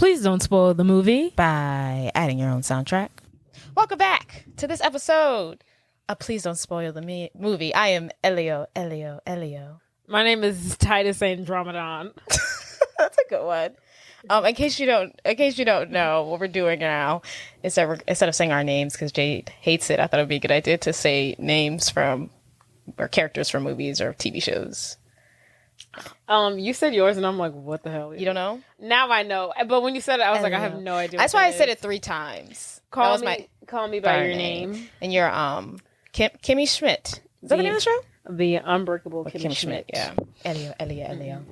Please don't spoil the movie by adding your own soundtrack. Welcome back to this episode of Please Don't Spoil the Movie. I am Elio. My name is Titus Andromedon. That's a good one. In case you don't know what we're doing now, instead of saying our names because Jade hates it, I thought it'd be a good idea to say names from or characters from movies or TV shows. You said yours, and I'm like, what the hell? You don't know? Now I know. But when you said it, I was like, I have no idea. That's why I said it 3 times. Call me by your name. And you're Kimmy Schmidt. Is that the name of the show? The Unbreakable Kimmy Schmidt. Yeah. Elio.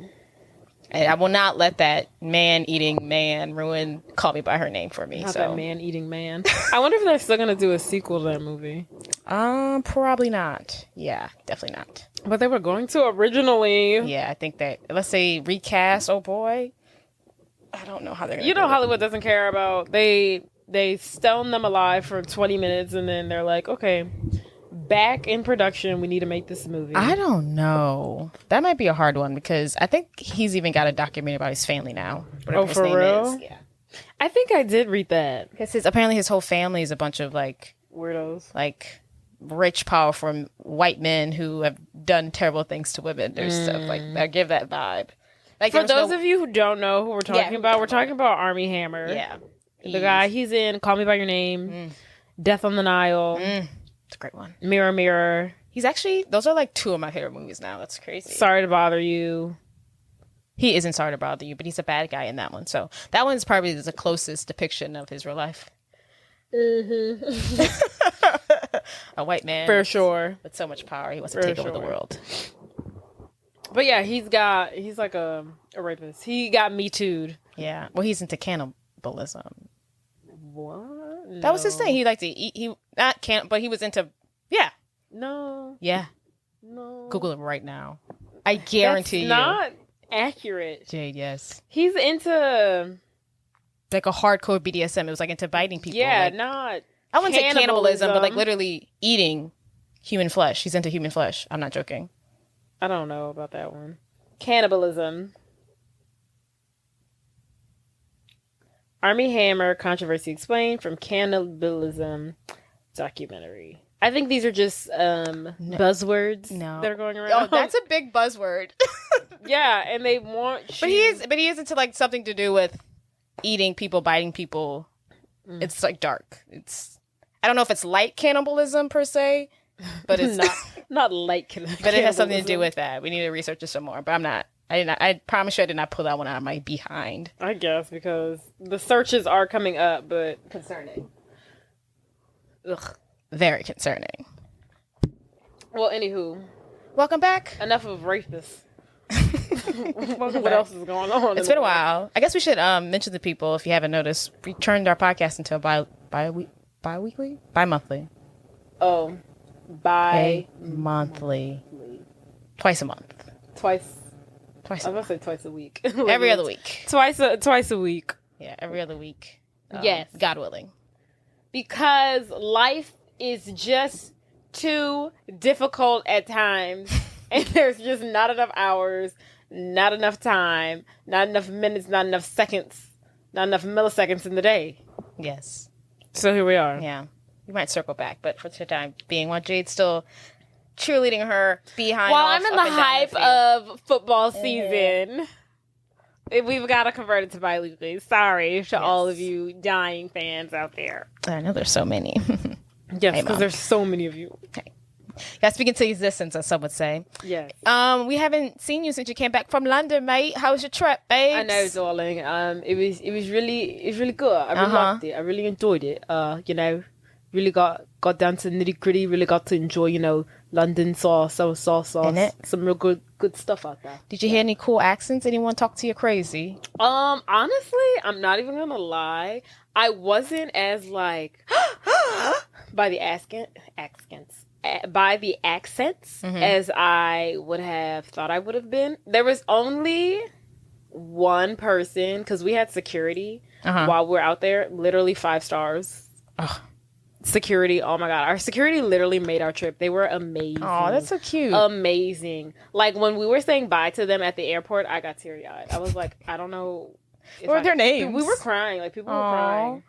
And I will not let that man-eating man ruin Call Me by Her Name for me. Not that man-eating man. I wonder if they're still going to do a sequel to that movie. Probably not. Yeah, definitely not. But they were going to originally. Yeah, I think that unless they recast, oh boy, I don't know how they're going to do it. Hollywood doesn't care about. They stone them alive for 20 minutes and then they're like, okay, back in production, we need to make this movie. I don't know. That might be a hard one because I think he's even got a documentary about his family now. Oh, for real? Yeah. I think I did read that. Because apparently his whole family is a bunch of like weirdos, like rich, powerful white men who have done terrible things to women or stuff like that. Give that vibe. Like, for those of you who don't know who we're talking about, we're talking about Armie Hammer. Yeah. The guy, he's in Call Me by Your Name, Death on the Nile. It's a great one. Mirror, Mirror. He's actually, those are like 2 of my favorite movies now. That's crazy. Sorry to Bother You. He isn't Sorry to Bother You, but he's a bad guy in that one. So that one's probably the closest depiction of his real life. Mm-hmm. A white man. For sure. With so much power. He wants to take over the world. But yeah, he's like a rapist. He got Me Too'd. Yeah. Well, he's into cannibalism. What? That was his thing. He liked to eat. But he was into. Yeah. No. Yeah. No. Google it right now. I guarantee you. Not accurate. Jade, yes. He's into like a hardcore BDSM. It was like into biting people. Yeah, like, not. I wouldn't say cannibalism, but like literally eating human flesh. He's into human flesh. I'm not joking. I don't know about that one. Cannibalism. Armie Hammer, Controversy Explained from Cannibalism Documentary. I think these are just buzzwords that are going around. Oh, that's a big buzzword. Yeah, and they want you... But he is into like something to do with eating people, biting people. It's like dark. I don't know if it's light cannibalism per se, but it's not light cannibalism. But it has something to do with that. We need to research it some more. But I promise you I did not pull that one out of my behind. I guess because the searches are coming up, but concerning. Ugh, very concerning. Well, anywho, welcome back. Enough of rapists. What else is going on? It's been a while. I guess we should mention to people, if you haven't noticed, we turned our podcast into bi-weekly? Bi-monthly. Oh, monthly. Twice a month. Twice. I was going to say twice a week. Like every other week. Twice a week. Yeah, every other week. Yes. God willing. Because life is just too difficult at times. And there's just not enough hours, not enough time, not enough minutes, not enough seconds, not enough milliseconds in the day. Yes. So here we are. Yeah. We might circle back, but for the time being, while Jade's still cheerleading her behind. While I'm in the hype of football season, we've got to convert it to bi-weekly. Sorry to all of you dying fans out there. I know there's so many. Yes, because there's so many of you. Okay. Yeah, speaking to existence, as some would say. Yes. We haven't seen you since you came back from London, mate. How was your trip, babe? I know, darling. It was really good. I really liked it. I really enjoyed it. Really got down to the nitty gritty. Really got to enjoy, London sauce, some real good stuff out there. Did you hear any cool accents? Anyone talk to you crazy? Honestly, I'm not even gonna lie. I wasn't as like by the accents as I would have thought I would have been. There was only one person, because we had security while we were out there, literally 5 stars. Security, oh my god, our security literally made our trip. They were amazing. Oh, that's so cute. Amazing. Like when we were saying bye to them at the airport, I got teary-eyed. I was like, I don't know What were their names? We were crying. Like, people were crying.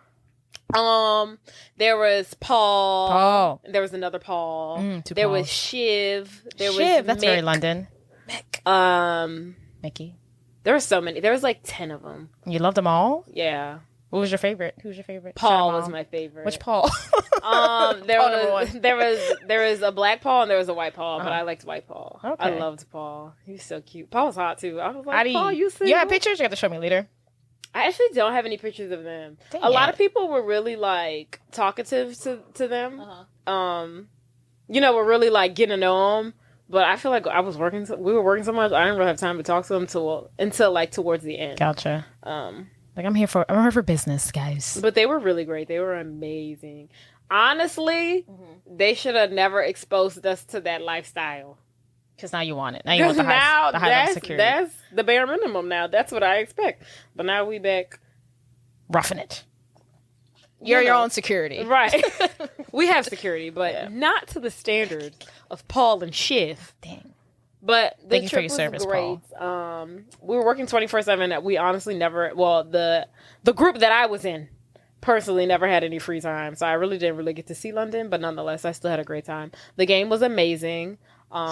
There was Paul. There was another Paul. There was Shiv. There was Shiv. That's Mick. very London. Mickey. There were so many. There was like 10 of them. You loved them all? Yeah. What was your favorite? Who's your favorite? Paul was my favorite. Which Paul? There was a black Paul and there was a white Paul, but I liked white Paul. Okay. I loved Paul. He was so cute. Paul was hot too. I was like, Paul, you single? You have pictures? You have to show me later. I actually don't have any pictures of them. A lot of people were really like talkative to them. Were really like getting to know them. But I feel like we were working so much, I didn't really have time to talk to them until like towards the end. Gotcha. Like I'm here for business, guys. But they were really great. They were amazing. Honestly, they should have never exposed us to that lifestyle. Because now you want it. Now you want the high level security. That's the bare minimum now. That's what I expect. But now we back roughing it. You're your own security. Right. We have security, but not to the standard of Paul and Shiv. Dang. But the Thank you trip for your service, was great. Paul. We were working 24/7. We honestly never, the group that I was in personally never had any free time. So I really didn't get to see London, but nonetheless, I still had a great time. The game was amazing.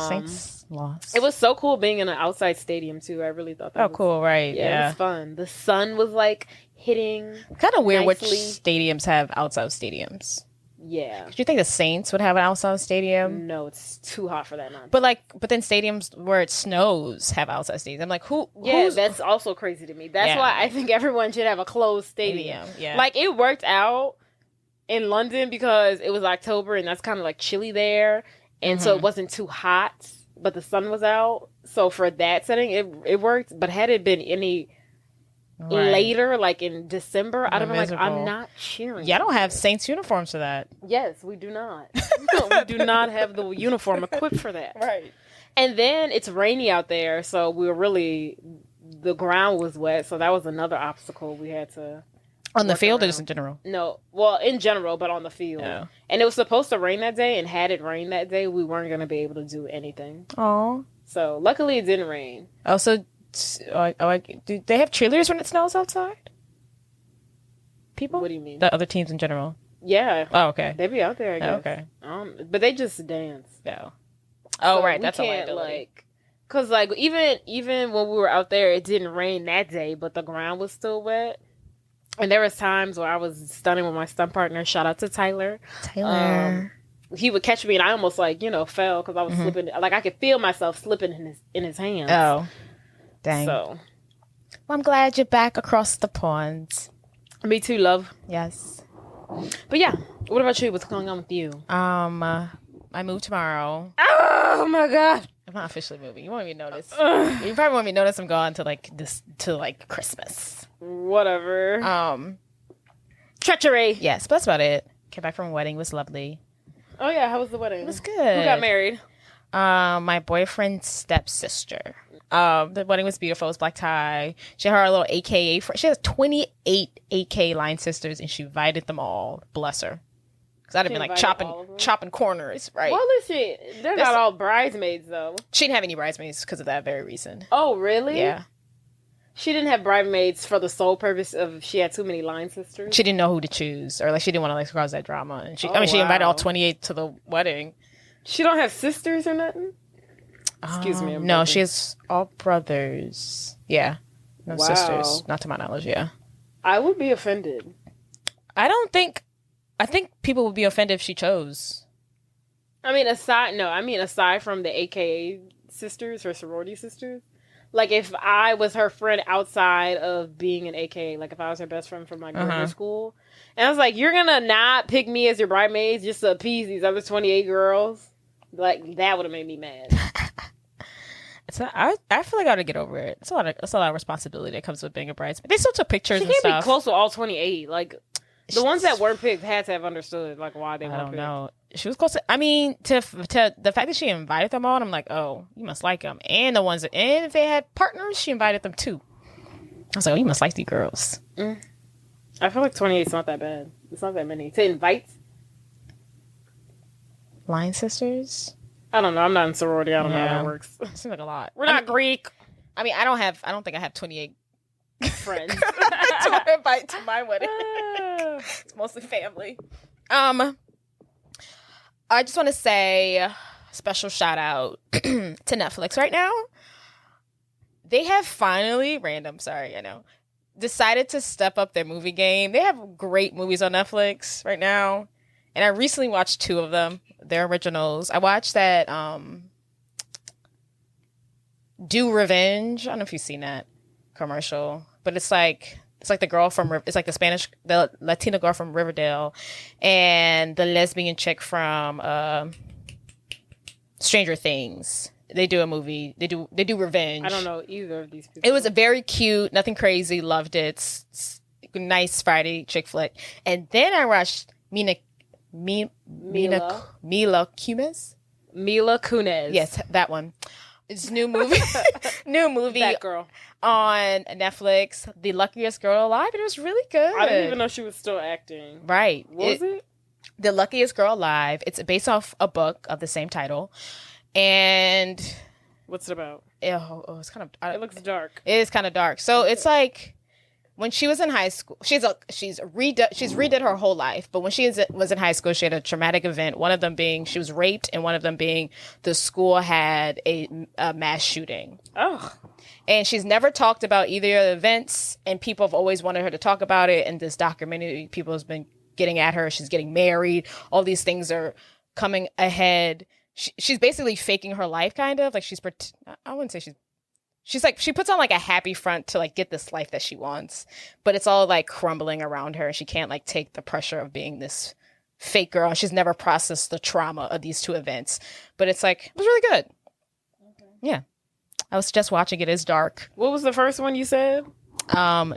Saints lost. It was so cool being in an outside stadium too. I really thought that was cool, right? Yeah, it was fun. The sun was like hitting. Kind of weird nicely. which stadiums have outside stadiums. Yeah. Do you think the Saints would have an outside stadium? No, it's too hot for that nonsense. But then stadiums where it snows have outside stadiums. I'm like, that's also crazy to me. That's why I think everyone should have a closed stadium. Yeah. Like, it worked out in London because it was October and that's kind of like chilly there. And so it wasn't too hot, but the sun was out. So for that setting, it worked. But had it been any later, like in December, I'd have been like, I'm not cheering. Yeah, I don't have Saints uniforms for that. Yes, we do not. We do not have the uniform equipped for that. Right. And then it's rainy out there, so the ground was wet, so that was another obstacle we had to... On the field or just in general? No. Well, in general, but on the field. Yeah. And it was supposed to rain that day, and had it rained that day, we weren't going to be able to do anything. Oh. So, luckily, it didn't rain. Oh, so... do they have cheerleaders when it snows outside? People? What do you mean? The other teams in general? Yeah. Oh, okay. They be out there, I guess. Oh, okay. But they just dance. Yeah. Oh, so right. That's a liability. Because, even when we were out there, it didn't rain that day, but the ground was still wet. And there was times where I was stunning with my stunt partner. Shout out to Tyler. He would catch me, and I almost, fell because I was slipping. Like, I could feel myself slipping in his hands. Oh. Dang. So. Well, I'm glad you're back across the pond. Me too, love. Yes. But yeah, what about you? What's going on with you? I move tomorrow. Oh my god! I'm not officially moving. You won't even notice. You probably won't even notice I'm gone to Christmas. Whatever. Treachery. Yes, but that's about it. Came back from a wedding. It was lovely. Oh yeah, how was the wedding? It was good. Who got married? My boyfriend's stepsister. The wedding was beautiful. It was black tie. She had her little AKA friend. She has 28 AK line sisters, and she invited them all. Bless her. Because I'd have been like chopping corners, right? Well, they're not all bridesmaids, though. She didn't have any bridesmaids because of that very reason. Oh, really? Yeah. She didn't have bridesmaids for the sole purpose of she had too many line sisters? She didn't know who to choose, or she didn't want to cause that drama. And she invited all 28 to the wedding. She don't have sisters or nothing? Excuse me. No, she has all brothers. Yeah. No sisters. Not to my knowledge, yeah. I would be offended. I think people would be offended if she chose. Aside from the AKA sisters, her sorority sisters. Like, if I was her friend outside of being an AKA, like if I was her best friend from like grade school, and I was like, you're gonna not pick me as your bridesmaids just to appease these other 28 girls? Like, that would have made me mad. I feel like I ought to get over it. It's a lot of responsibility that comes with being a bridesmaid. They still took pictures and stuff. She can't be close to all 28. Like, the ones that weren't picked had to have understood like why they weren't picked. I don't know. She was close to, to the fact that she invited them all, I'm like, oh, you must like them. And if they had partners, she invited them too. I was like, oh, you must like these girls. I feel like 28 is not that bad. It's not that many. To invite line sisters? I don't know. I'm not in sorority. I don't know how that works. It seems like a lot. We're not Greek. I don't think I have 28 friends to invite to my wedding. It's mostly family. I just want to say special shout out to Netflix right now. They have finally, decided to step up their movie game. They have great movies on Netflix right now. And I recently watched 2 of them. They're originals. I watched that Do Revenge. I don't know if you've seen that commercial, but it's like the girl from, it's like the Latina girl from Riverdale and the lesbian chick from Stranger Things. They do a movie. They do Revenge. I don't know either of these people. It was a very cute, nothing crazy. Loved it. It's nice Friday chick flick. And then I watched Mila Kunis. Mila Kunis. Yes, that one. It's new movie. That girl on Netflix. The Luckiest Girl Alive. It was really good. I didn't even know she was still acting. Right. Was it? The Luckiest Girl Alive. It's based off a book of the same title. And what's it about? It's kind of. It looks dark. It is kind of dark. So it's like when she was in high school, she's redid her whole life. But when she was in high school, she had a traumatic event. One of them being she was raped, and one of them being the school had a mass shooting. Oh. And she's never talked about either of the events, and people have always wanted her to talk about it. And this documentary, people has been getting at her. She's getting married. All these things are coming ahead. She's basically faking her life, kind of like I wouldn't say she's like, she puts on like a happy front to like get this life that she wants, but it's all like crumbling around her. She can't like take the pressure of being this fake girl. She's never processed the trauma of these 2 events, but it's like, it was really good. Okay. Yeah. I was just watching it. It's dark. What was the first one you said?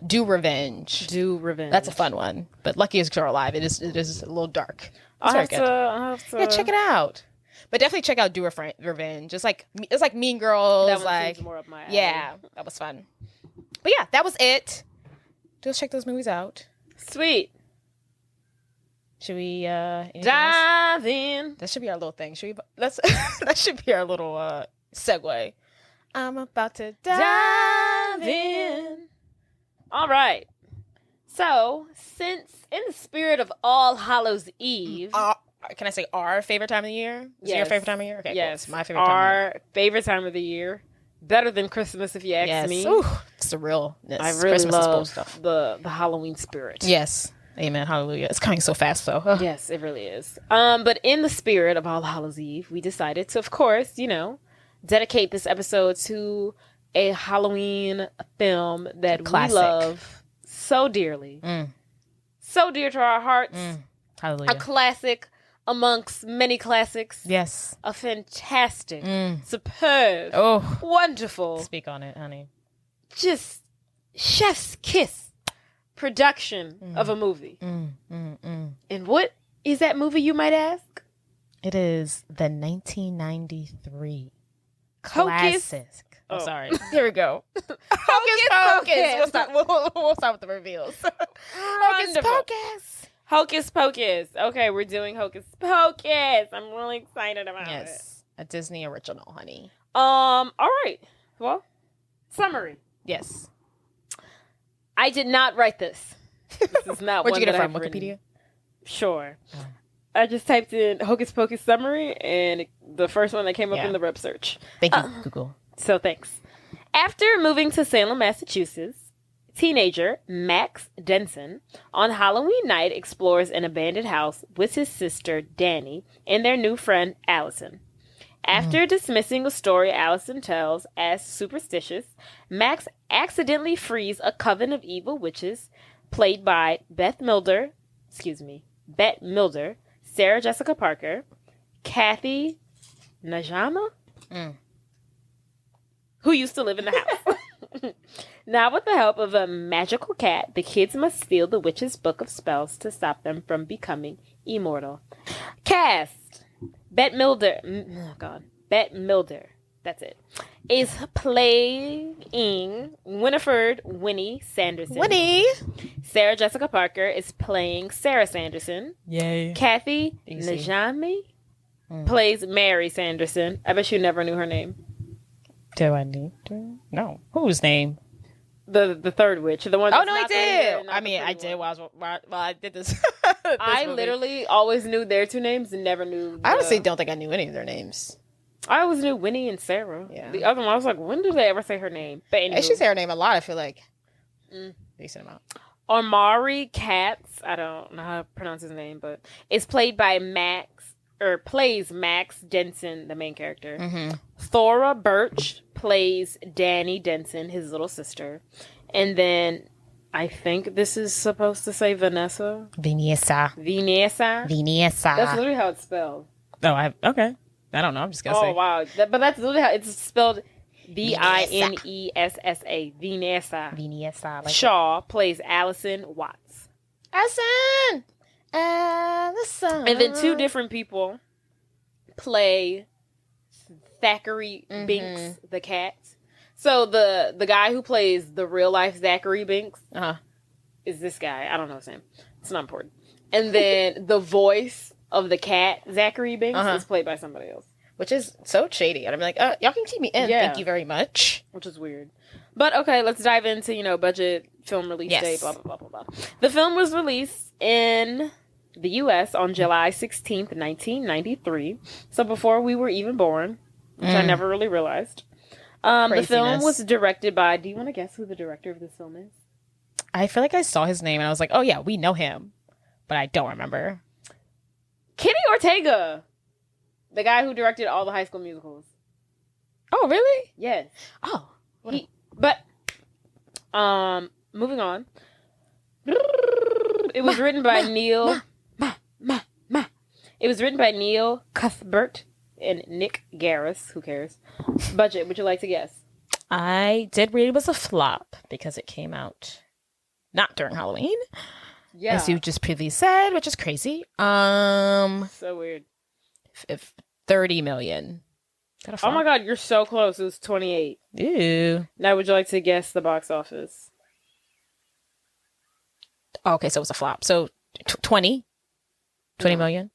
Do Revenge. Do Revenge. That's a fun one, but Luckiest Girl Alive. It is a little dark. I'll have to. Yeah, check it out. But definitely check out Do Revenge. It's like Mean Girls. That one like seems more up my alley. Yeah, that was fun. But yeah, that was it. Just check those movies out. Sweet. Should we dive in? That should be our little thing. That should be our little segue. I'm about to dive in. All right. So, since in the spirit of All Hallows Eve, can I say our favorite time of the year? Is it your favorite time of year? Okay, yes, cool. My favorite time. Our favorite time of the year. Better than Christmas, if you ask me. Ooh, it's the realness. I really Christmas love stuff. the Halloween spirit. Yes. Amen. Hallelujah. It's coming so fast, though. Yes, it really is. But in the spirit of All Hallows Eve, we decided to, of course, dedicate this episode to a Halloween film that we love so dearly. So dear to our hearts. Hallelujah. A classic amongst many classics. Yes. A fantastic, superb, wonderful. Speak on it, honey. Just chef's kiss production of a movie. And what is that movie, you might ask? It is the 1993 Hocus. classic. Oh, sorry. Here we go. Hocus Pocus. We'll start with the reveals. Hocus Pocus. Hocus Pocus. Okay, we're doing Hocus Pocus. I'm really excited about it. Yes, a Disney original, honey. All right. Well, summary. Yes. I did not write this. This is not Where'd one you get it that from? I've Wikipedia? written. Sure. I just typed in Hocus Pocus summary, and the first one that came up in the web search. Thank you, Google. So thanks. After moving to Salem, Massachusetts, teenager Max Dennison on Halloween night explores an abandoned house with his sister Danny and their new friend Allison. After dismissing a story Allison tells as superstitious, Max accidentally frees a coven of evil witches played by Bette Milder, Sarah Jessica Parker, Kathy Najama, who used to live in the house. Now, with the help of a magical cat, the kids must steal the witch's book of spells to stop them from becoming immortal. Cast: Bette Milder. Bette Milder. That's it. Is playing Winifred Winnie Sanderson. Winnie. Sarah Jessica Parker is playing Sarah Sanderson. Yay. Kathy Najimy plays Mary Sanderson. I bet you never knew her name. Do I need to? No. Whose name? The third witch, the one. Oh That's no, I not the leader, did. not I the mean, I pretty did one. while I did this. I movie. literally always knew their two names and never knew. I honestly don't think I knew any of their names. I always knew Winnie and Sarah. Yeah. The other one, I was like, when did they ever say her name? But anyway, She say her name a lot. I feel like decent amount. Omari Katz, I don't know how to pronounce his name, but it's played by plays Max Dennison, the main character. Mm-hmm. Thora Birch plays Danny Denson, his little sister. And then I think this is supposed to say Vanessa. Vanessa. That's literally how it's spelled. Oh, okay. I don't know. I'm just gonna say. Oh, wow. But that's literally how it's spelled. Vinessa. Vanessa. Like Shaw plays Allison Watts. Allison. And then two different people play Thackeray Binks, the cat. So the guy who plays the real life Zachary Binks is this guy. I don't know his name. It's not important. And then the voice of the cat, Zachary Binks, is played by somebody else. Which is so shady. And I'm like, y'all can keep me in. Yeah. Thank you very much. Which is weird. But okay, let's dive into, budget, film release date, blah, blah, blah, blah, blah. The film was released in the U.S. on July 16th, 1993. So before we were even born, which I never really realized. The film was directed by, do you want to guess who the director of this film is? I feel like I saw his name and I was like, oh yeah, we know him. But I don't remember. Kenny Ortega. The guy who directed all the High School Musicals. Oh, really? Yes. Oh. Moving on. It was written by Neil. It was written by Neil Cuthbert and Nick Garris. Who cares? Budget, would you like to guess? I did read it was a flop because it came out not during Halloween. Yeah. As you just previously said, which is crazy. So weird. If 30 million. Oh my god, you're so close. It was 28. Ew. Now would you like to guess the box office? Oh, okay, so it was a flop. So 20 million.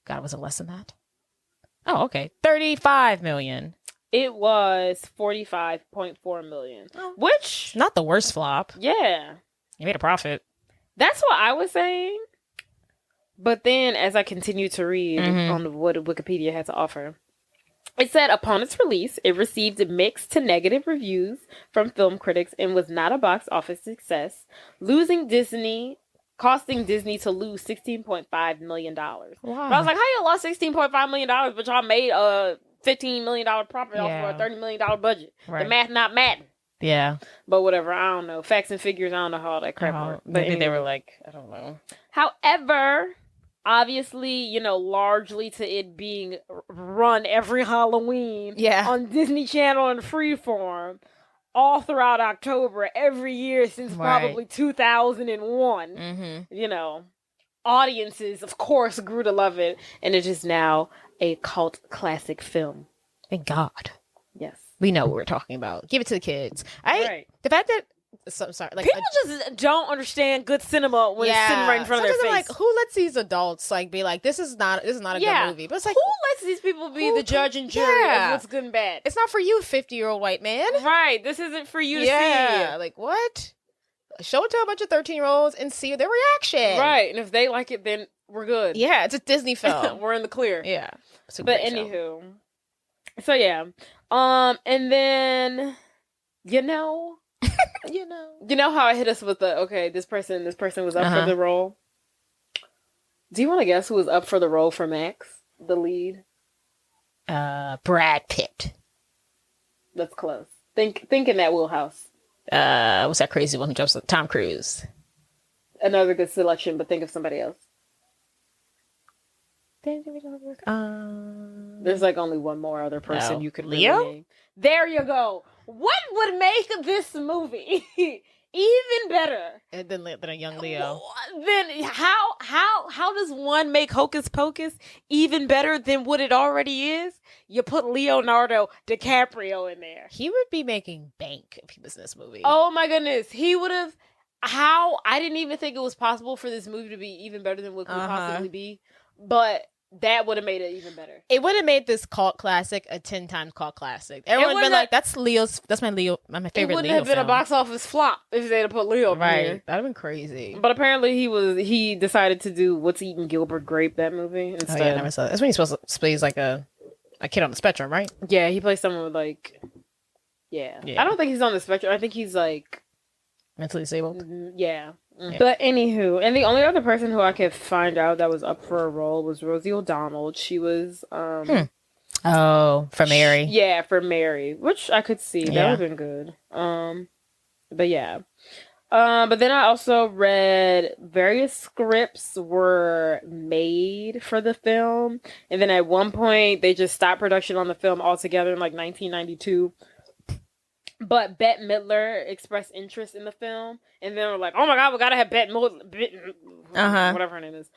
God, was it less than that? Oh, okay. 35 million. It was 45.4 million. Oh. Which not the worst flop. Yeah. You made a profit. That's what I was saying. But then, as I continued to read on what Wikipedia had to offer, it said upon its release, it received mixed to negative reviews from film critics and was not a box office success, costing Disney to lose $16.5 million. Wow. But I was like, how you lost $16.5 million, but y'all made a $15 million profit off of a $30 million budget? Right. The math not matting. Yeah. But whatever, I don't know. Facts and figures, I don't know how all that crap works. But maybe they were like, I don't know. However, obviously, largely to it being run every Halloween on Disney Channel and Freeform all throughout October every year since probably 2001, audiences, of course, grew to love it. And it is now a cult classic film. Thank God. Yes. We know what we're talking about. Give it to the kids. The fact that sorry, like people just don't understand good cinema when it's sitting right in front of their face. Like, who lets these adults be like, this is not a good movie? But it's like, who lets these people be the judge and jury of what's good and bad? It's not for you, 50-year-old white man. Right. This isn't for you to see. Like, what? Show it to a bunch of 13-year-olds and see their reaction. Right. And if they like it, then we're good. Yeah, it's a Disney film. We're in the clear. Yeah. But anywho. So yeah. And then you know how it hit us with this person was up for the role. Do you want to guess who was up for the role for Max, the lead? Brad Pitt. That's close. Think in that wheelhouse. What's that crazy one who jumps with Tom Cruise? Another good selection, but think of somebody else. There's only one more other person you could Leo? Really name. There you go. What would make this movie even better than a young Leo? Then how does one make Hocus Pocus even better than what it already is? You put Leonardo DiCaprio in there. He would be making bank if he was in this movie. Oh my goodness. He would have. I didn't even think it was possible for this movie to be even better than what could possibly be. But that would have made it even better. It would have made this cult classic a 10 times cult classic. Everyone would have been like, that's my favorite Leo film. It wouldn't have been a box office flop if they'd have put Leo in there. That'd have been crazy. But apparently he decided to do What's Eating Gilbert Grape, that movie, instead. Oh yeah, I never saw that. That's when he's supposed to play like a kid on the spectrum, right? Yeah, he plays someone with like... Yeah. I don't think he's on the spectrum. I think he's like... mentally disabled? Yeah. But anywho, and the only other person who I could find out that was up for a role was Rosie O'Donnell. She was... Oh, for Mary. Yeah, for Mary, which I could see. That would have been good. But yeah. But then I also read various scripts were made for the film. And then at one point, they just stopped production on the film altogether in like 1992. But Bette Midler expressed interest in the film. And then we're like, oh my God, we gotta have Bette Midler, whatever her name is,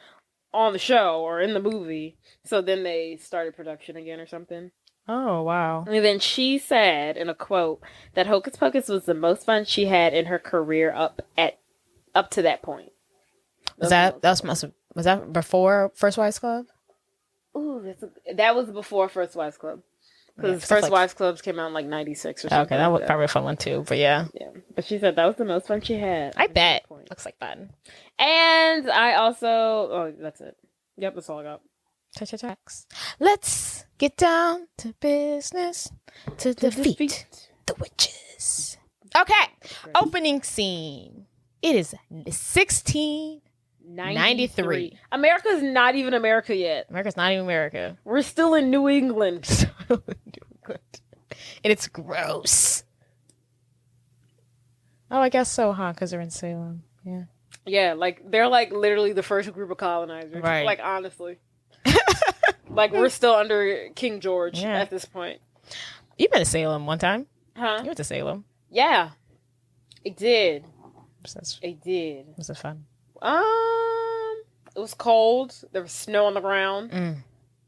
on the show or in the movie. So then they started production again or something. Oh, wow. And then she said in a quote that Hocus Pocus was the most fun she had in her career up to that point. Was that before First Wives Club? Ooh, that was before First Wives Club. Because First Wives Club came out in like 96 or something. Okay, that was probably a fun one too, but yeah. Yeah. But she said that was the most fun she had. I bet. Looks like fun. And I also... Oh, that's it. Yep, that's all I got. Tracks. Let's get down to business to defeat the witches. Okay. Opening scene. It is 1693. America's not even America yet. America's not even America. We're still in New England. And it's gross. Oh, I guess so, huh? Because they're in Salem. Yeah. Yeah, like, they're like literally the first group of colonizers. Right. Like, honestly. Like, we're still under King George at this point. You've been to Salem one time. Huh? You went to Salem. Yeah. It did. It did. Was it fun? It was cold. There was snow on the ground.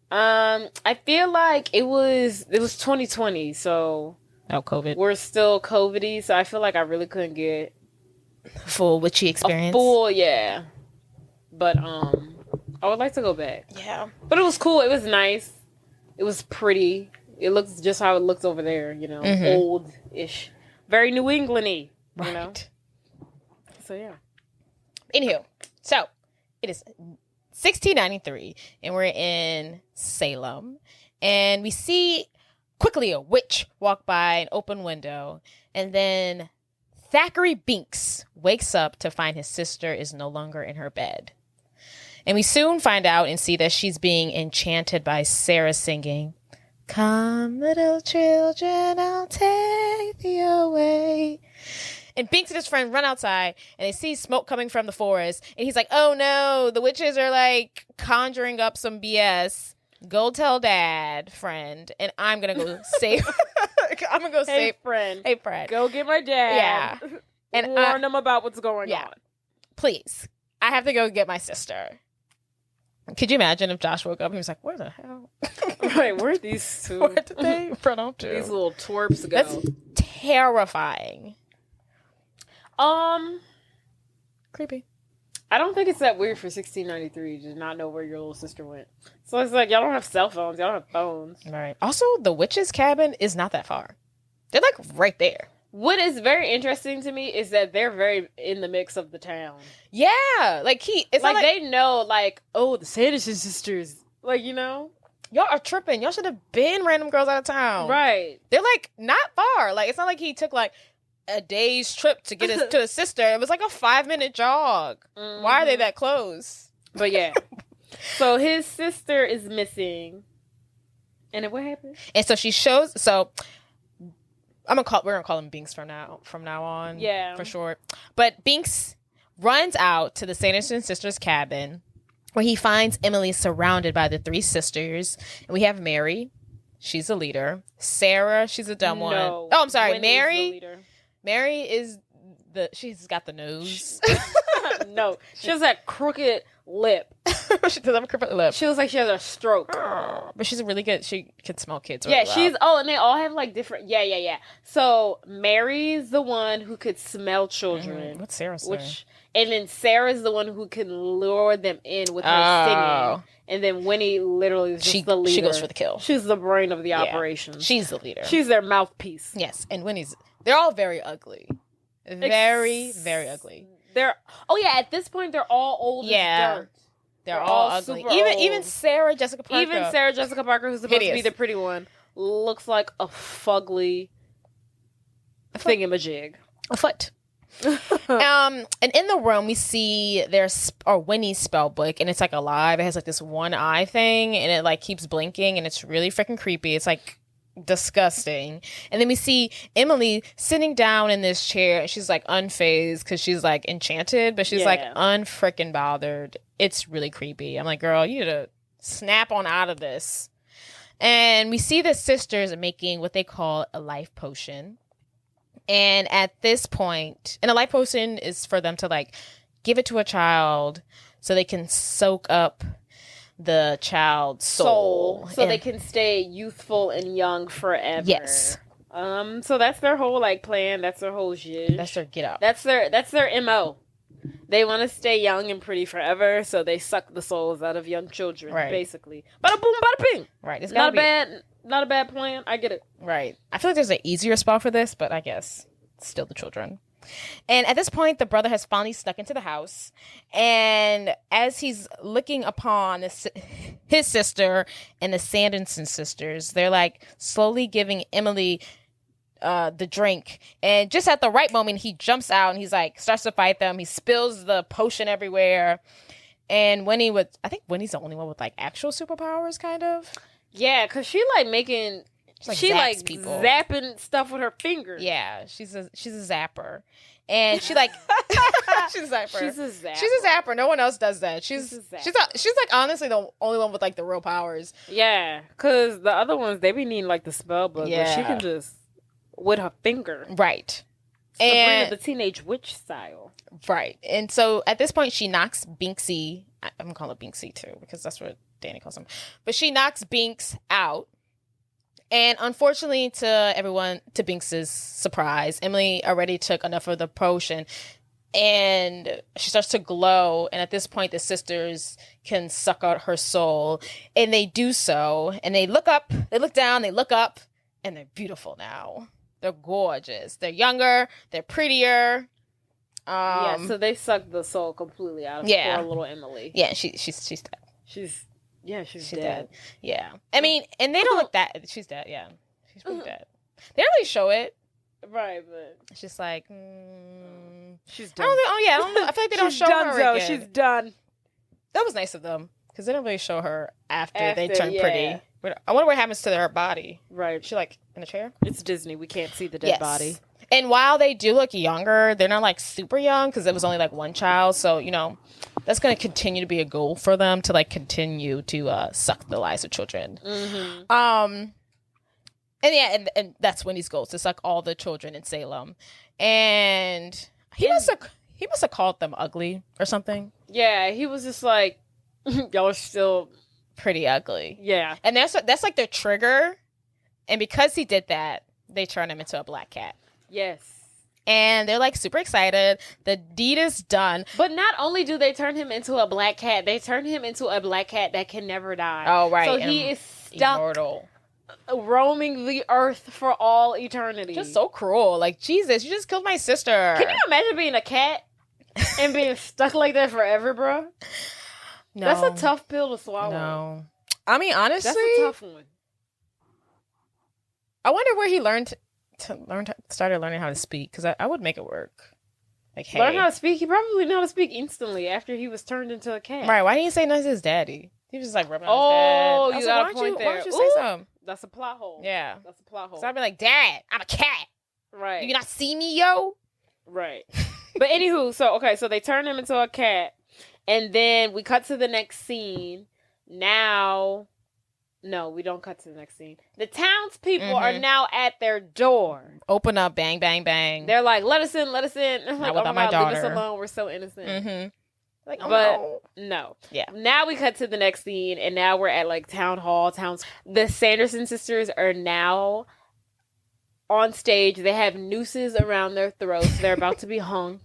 I feel like it was 2020, so... Oh, COVID. We're still COVID-y, so I feel like I really couldn't get... full witchy experience. Yeah. But, I would like to go back. Yeah. But it was cool. It was nice. It was pretty. It looks just how it looks over there, you know, old-ish. Very New England-y, you know? So, yeah. Anywho, so, it is 1693, and we're in Salem, and we see quickly a witch walk by an open window, and then Thackeray Binks wakes up to find his sister is no longer in her bed. And we soon find out and see that she's being enchanted by Sarah singing, "Come, little children, I'll take thee away." And Binks and his friend run outside, and they see smoke coming from the forest. And he's like, oh no, the witches are like conjuring up some BS. Go tell dad, friend, and I'm going to go save. I'm going to go save. Hey, friend. Go get my dad. Yeah. And warn them about what's going on. Please. I have to go get my sister. Could you imagine if Josh woke up and he was like, where the hell? Right, where are these two? Where did they run off to? These little twerps go. That's terrifying. Creepy. I don't think it's that weird for 1693 to not know where your little sister went. So it's like, y'all don't have cell phones. Y'all don't have phones. Right. Also, the witch's cabin is not that far. They're like right there. What is very interesting to me is that they're very in the mix of the town. Yeah. Like, it's like they know, like, oh, the Sanderson sisters. Like, you know? Y'all are tripping. Y'all should have been random girls out of town. Right. They're like not far. Like, it's not like he took like a day's trip to get to his sister. It was like a 5-minute jog. Why are they that close? But yeah. So his sister is missing. And then what happened? And so she shows, we're gonna call him Binks from now on. Yeah. For short. But Binks runs out to the Sanderson sisters' cabin where he finds Emily surrounded by the 3 sisters. And we have Mary. She's the leader. Sarah, she's a dumb one. Oh, I'm sorry. Mary. Mary is she's got the nose. No, she has that crooked lip. She does have a crooked lip. She looks like she has a stroke. But she's really good. She can smell kids really well. She's... Oh, and they all have, like, different... Yeah. So, Mary's the one who could smell children. What's Sarah say? And then Sarah's the one who can lure them in with her singing. And then Winnie literally is just the leader. She goes for the kill. She's the brain of the operation. She's the leader. She's their mouthpiece. Yes, and Winnie's... They're all very ugly. Very, very ugly. At this point, they're all old as dirt. They're all ugly. Even Sarah Jessica Parker. Even Sarah Jessica Parker, who's supposed to be the pretty one, looks like a fugly thingamajig. A foot. And in the room we see Winnie's spell book, and it's like alive. It has like this one eye thing, and it like keeps blinking, and it's really freaking creepy. It's like disgusting. And then we see Emily sitting down in this chair, and she's like unfazed because she's like enchanted, but she's like unfreaking bothered. It's really creepy. I'm like, girl, you need to snap on out of this. And we see the sisters making what they call a life potion. And at this point, and a life potion is for them to like give it to a child so they can soak up the child's soul. So they can stay youthful and young forever. Yes. So that's their whole like plan. That's their whole zhuzh. That's their get up. That's their MO. They want to stay young and pretty forever, so they suck the souls out of young children, basically. Bada boom, bada ping. Right. It's not a bad plan. I get it. Right. I feel like there's an easier spell for this, but I guess it's still the children. And at this point, the brother has finally snuck into the house. And as he's looking upon his sister and the Sanderson sisters, they're like slowly giving Emily the drink. And just at the right moment, he jumps out and he's like, starts to fight them. He spills the potion everywhere. And I think Winnie's the only one with like actual superpowers, kind of. Yeah, because she like making... She like people. Zapping stuff with her fingers. Yeah, she's a zapper, and she like she's a zapper. She's a zapper. She's a zapper. No one else does that. She's like honestly the only one with like the real powers. Yeah, because the other ones they be needing like the spell book, but she can just with her finger. Right. And the teenage witch style. Right. And so at this point she knocks Binksy. I'm gonna call it Binksy too because that's what Danny calls him. But she knocks Binks out. And unfortunately to Binks's surprise, Emily already took enough of the potion and she starts to glow. And at this point, the sisters can suck out her soul. And they do so. And they look up, they look down, they look up, and they're beautiful now. They're gorgeous. They're younger, they're prettier. So they sucked the soul completely out of poor little Emily. Yeah, she's dead. She's dead. Yeah. I mean, and they don't look that... She's dead, yeah. She's pretty dead. They don't really show it. Right, but... It's just like... she's done. I don't know. I feel like they don't show her again. She's done. That was nice of them. Because they don't really show her after they turn pretty. I wonder what happens to her body. Right. Is she like in a chair? It's Disney. We can't see the dead body. And while they do look younger, they're not like super young because it was only like one child. So, that's going to continue to be a goal for them to like continue to suck the lives of children. Mm-hmm. And that's Winnie's goal, to suck all the children in Salem. And he must have called them ugly or something. Yeah, he was just like, y'all are still pretty ugly. Yeah. And that's like their trigger. And because he did that, they turn him into a black cat. Yes. And they're like super excited. The deed is done. But not only do they turn him into a black cat, they turn him into a black cat that can never die. Oh, right. So he is stuck immortal, roaming the earth for all eternity. Just so cruel. Like, Jesus, you just killed my sister. Can you imagine being a cat and being stuck like that forever, bro? No. That's a tough pill to swallow. No. I mean, honestly. That's a tough one. I wonder where he started learning how to speak, because I would make it work. Like, hey. Learn how to speak? He probably knew how to speak instantly after he was turned into a cat. Right. Why didn't he say nothing to his daddy? He was just like rubbing on his dad. You got a point there. Why don't you say something? That's a plot hole. Yeah. That's a plot hole. So I'd be like, Dad, I'm a cat. Right. You not see me, yo? Right. But anywho, so they turn him into a cat, and then we cut to the next scene. Now... No, we don't cut to the next scene. The townspeople are now at their door. Open up, bang, bang, bang. They're like, let us in, let us in. I'm like, without my daughter. Leave us alone. We're so innocent. Mm-hmm. Like, but no. Yeah. Now we cut to the next scene, and now we're at like town hall. The Sanderson sisters are now on stage. They have nooses around their throats. They're about to be hung,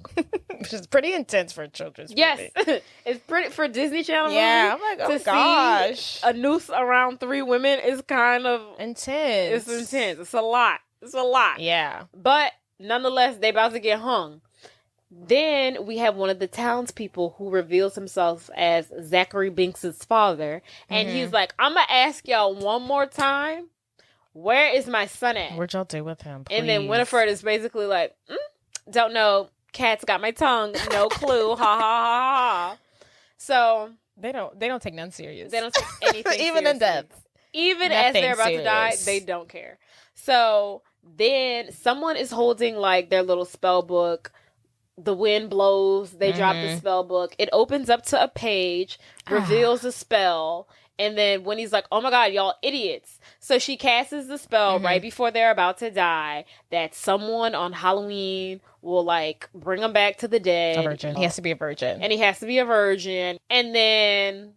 which is pretty intense for a children's movie. Yes, it's pretty for Disney Channel. Yeah, movie, I'm like, oh gosh, see a noose around 3 women is kind of intense. It's intense. It's a lot. Yeah, but nonetheless, they about to get hung. Then we have one of the townspeople who reveals himself as Zachary Binks' father. And he's like, I'm going to ask y'all one more time, where is my son at? What'd y'all do with him, please? And then Winifred is basically like, don't know. Cat's got my tongue. No clue. Ha, ha, ha, ha. So. They don't take none serious. They don't take anything Even seriously. in death. Even Nothing as they're about serious. to die, they don't care. So then someone is holding like their little spell book. The wind blows. They drop the spell book. It opens up to a page, reveals a spell. And then when he's like, oh my God, y'all idiots. So she casts the spell right before they're about to die that someone on Halloween will like bring them back to the dead. A virgin. He has to be a virgin. And he has to be a virgin. And then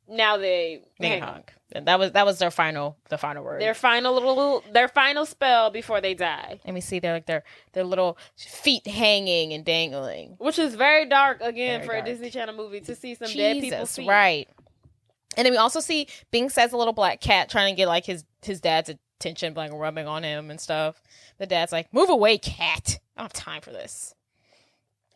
now they hung. And that was their final word. Their final spell before they die. And we see their little feet hanging and dangling, which is very dark again for a Disney Channel movie to see some dead people's feet. Right. And then we also see Binks as a little black cat trying to get like his dad's attention, like rubbing on him and stuff. The dad's like, "Move away, cat. I don't have time for this."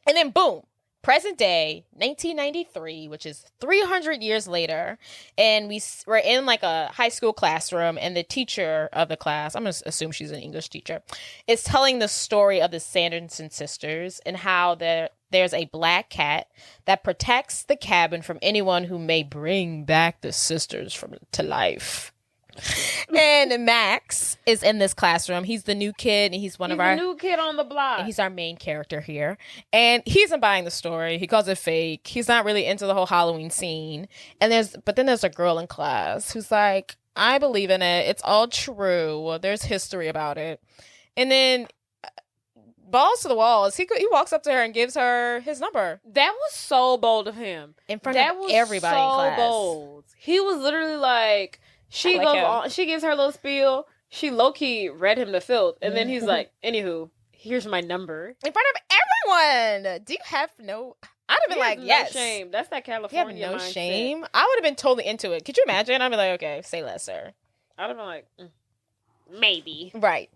And then boom. Present day, 1993, which is 300 years later, and we're in like a high school classroom, and the teacher of the class, I'm going to assume she's an English teacher, is telling the story of the Sanderson sisters and how there's a black cat that protects the cabin from anyone who may bring back the sisters to life. And Max is in this classroom. He's the new kid, and he's the new kid on the block. And he's our main character here. And he isn't buying the story. He calls it fake. He's not really into the whole Halloween scene. But then there's a girl in class who's like, I believe in it. It's all true. There's history about it. And then balls to the walls. He walks up to her and gives her his number. That was so bold of him. In front of everybody in class. Bold. He was literally like, she goes on, she gives her little spiel. She low-key read him to filth. And then he's like, anywho, here's my number. In front of everyone. Do you have no... I'd have been like, yes. No shame. That's that California You have no mindset. shame. I would have been totally into it. Could you imagine? I'd be like, okay, say less, sir. I'd have been like, maybe. Right.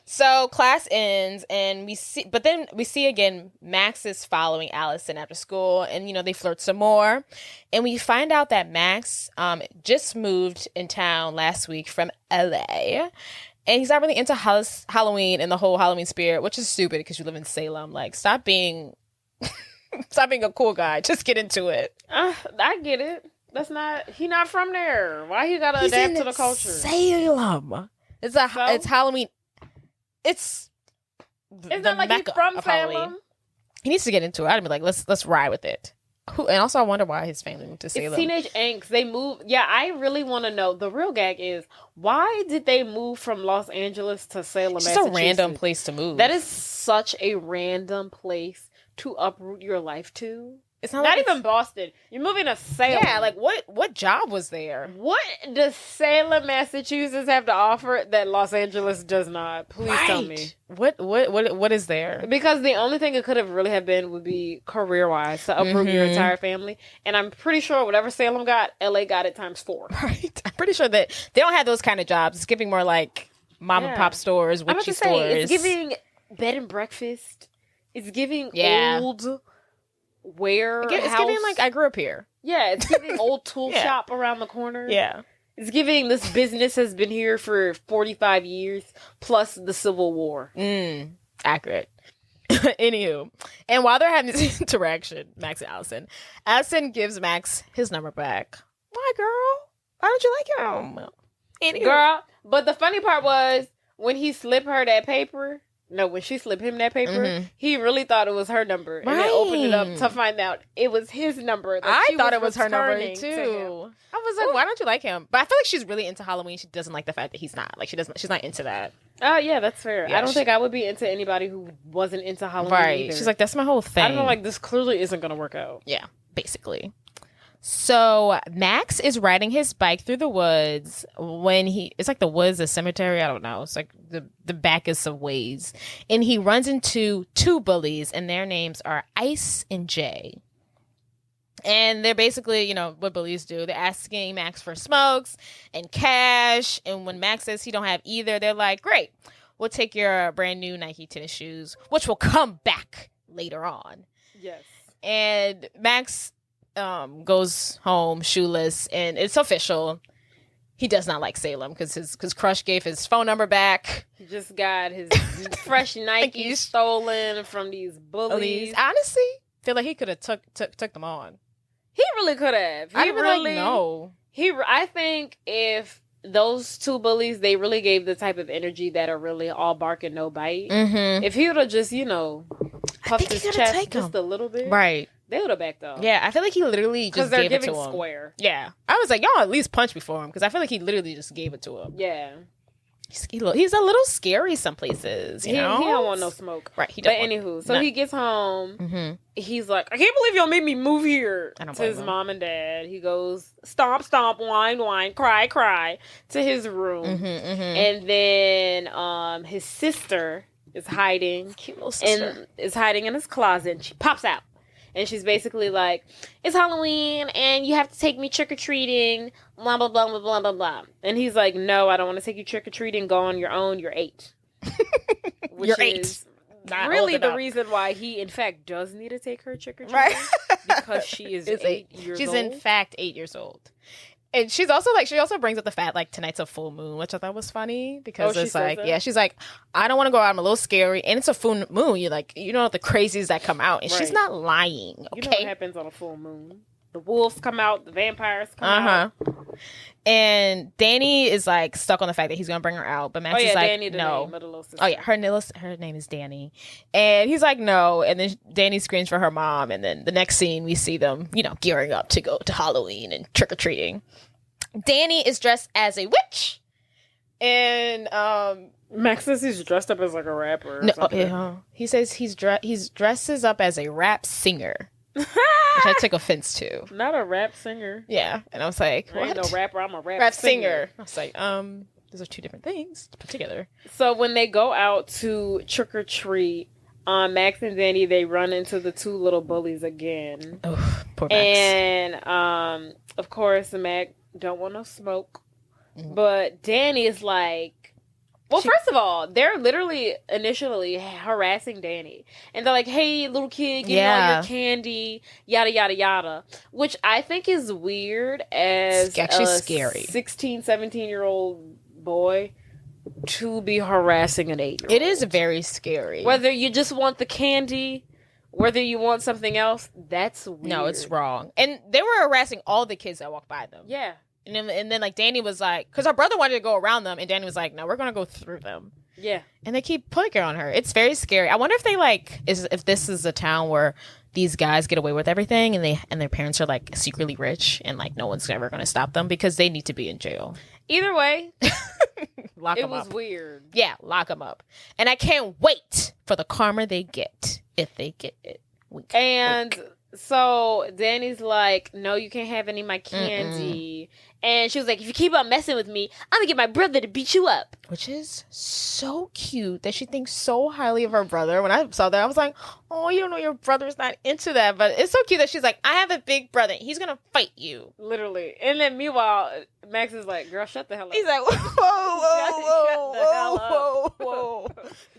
So class ends, and we see again Max is following Allison after school, and they flirt some more, and we find out that Max just moved in town last week from LA, and he's not really into Halloween and the whole Halloween spirit, which is stupid because you live in Salem. Like, stop being a cool guy. Just get into it. I get it. He not from there. Why he gotta adapt to the culture? Salem. It's Halloween. It's not like he's from Salem. He needs to get into it. I'd be like, let's ride with it. And also, I wonder why his family moved to Salem. It's teenage angst. They moved. Yeah, I really want to know. The real gag is, why did they move from Los Angeles to Salem, It's just a random place to move. That is such a random place to uproot your life to. It's not even Boston. You're moving to Salem. Yeah, like what job was there? What does Salem, Massachusetts have to offer that Los Angeles does not? Please tell me. What is there? Because the only thing it could have really have been would be career-wise to uproot your entire family. And I'm pretty sure whatever Salem got, LA got it times 4. Right. I'm pretty sure that they don't have those kind of jobs. It's giving more like mom and pop stores, witchy stores. It's giving bed and breakfast. It's giving old warehouse. It's giving like I grew up here. Yeah, it's giving old tool shop around the corner. Yeah. It's giving this business has been here for 45 years plus the Civil War. Accurate. Anywho, and while they're having this interaction, Max and Allison gives Max his number back. Why, girl? Why don't you like him? Anywho. Girl, but the funny part was when he slipped her that paper. No, when she slipped him that paper, he really thought it was her number. And then opened it up to find out it was his number. I thought it was her number, too. I was like, why don't you like him? But I feel like she's really into Halloween. She doesn't like the fact that he's not. Like, she's not into that. Oh, yeah, that's fair. Yeah, I don't think I would be into anybody who wasn't into Halloween either. She's like, that's my whole thing. I don't know, like, this clearly isn't going to work out. Yeah, basically. So Max is riding his bike through the woods when it's like the woods, a cemetery. I don't know. It's like the backest of ways. And he runs into two bullies, and their names are Ice and Jay. And they're basically, you know, what bullies do. They're asking Max for smokes and cash. And when Max says he don't have either, they're like, great, we'll take your brand new Nike tennis shoes, which will come back later on. Yes. And Max goes home shoeless, and it's official. He does not like Salem because his crush gave his phone number back. He just got his fresh Nike stolen from these bullies. Honestly, feel like he could have took them on. He really could have. I really no. I think if those two bullies, they really gave the type of energy that are really all bark and no bite. Mm-hmm. If he would have just, you know, puffed his chest just a little bit, right? They would have backed off. Yeah, I feel like he literally just gave it to him. Because they're giving square. Yeah, I was like, y'all at least punch before him, because I feel like he literally just gave it to him. Yeah. He's a little scary some places, you know? He don't want no smoke. Right, But anywho, so he gets home. Mm-hmm. He's like, I can't believe y'all made me move here. To his mom and dad. He goes, stomp, stomp, whine, whine, cry, cry, to his room. Mm-hmm, mm-hmm. And then his sister is hiding. Cute little sister. And is hiding in his closet. And she pops out. And she's basically like, it's Halloween, and you have to take me trick-or-treating, blah, blah, blah, blah, blah, blah, blah. And he's like, no, I don't want to take you trick-or-treating. Go on your own. You're 8. Which You're 8. Is really the reason why he, in fact, does need to take her trick-or-treating. Right. Because she is 8 years old. She's, in fact, 8 years old. And she's also like, she also brings up the fact, like, tonight's a full moon, which I thought was funny because it's like, yeah, she's like, I don't want to go out. I'm a little scary. And it's a full moon. You're like, you know, the crazies that come out. And she's not lying. Okay. You know what happens on a full moon? The wolves come out. The vampires come out. And Danny is like stuck on the fact that he's going to bring her out. But Max is like, Danny, no. Oh, yeah. Her name is Danny. And he's like, no. And then Danny screams for her mom. And then the next scene, we see them, you know, gearing up to go to Halloween and trick-or-treating. Danny is dressed as a witch. And Max says he's dressed up as like a rapper or something. He says he's dresses up as a rap singer. Which I took offense to. Not a rap singer. Yeah. And I was like, what? I ain't no rapper, I'm a rap singer. I was like, those are two different things to put together. So when they go out to trick or treat, Max and Danny, they run into the two little bullies again. Oh, poor Max. And of course, Max don't want no smoke. Mm-hmm. But Danny is like, first of all, they're literally initially harassing Danny. And they're like, hey, little kid, give me all your candy, yada, yada, yada. Which I think is weird as it's actually scary. 16, 17-year-old boy to be harassing an 8-year-old. It is very scary. Whether you just want the candy, whether you want something else, that's weird. No, it's wrong. And they were harassing all the kids that walked by them. Yeah. And then like Danny was like, because her brother wanted to go around them, and Danny was like, no, we're gonna go through them. Yeah. And they keep putting it on her. It's very scary. I wonder if they if this is a town where these guys get away with everything, and their parents are like secretly rich, and like no one's ever gonna stop them because they need to be in jail. Either way, lock them up. It was weird. Yeah, lock them up. And I can't wait for the karma they get if they get it. So Danny's like, no, you can't have any of my candy. And she was like, if you keep on messing with me, I'm going to get my brother to beat you up. Which is so cute that she thinks so highly of her brother. When I saw that, I was like, oh, you don't know your brother's not into that. But it's so cute that she's like, I have a big brother. He's going to fight you. Literally. And then meanwhile, Max is like, girl, shut the hell up. He's like, whoa.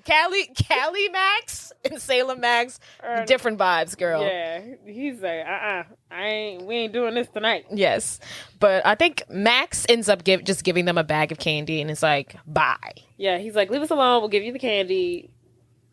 Cali Max and Salem Max, different vibes, girl. Yeah. He's like, we ain't doing this tonight. Yes. But I think Max ends up just giving them a bag of candy, and it's like, bye. Yeah, he's like, leave us alone. We'll give you the candy.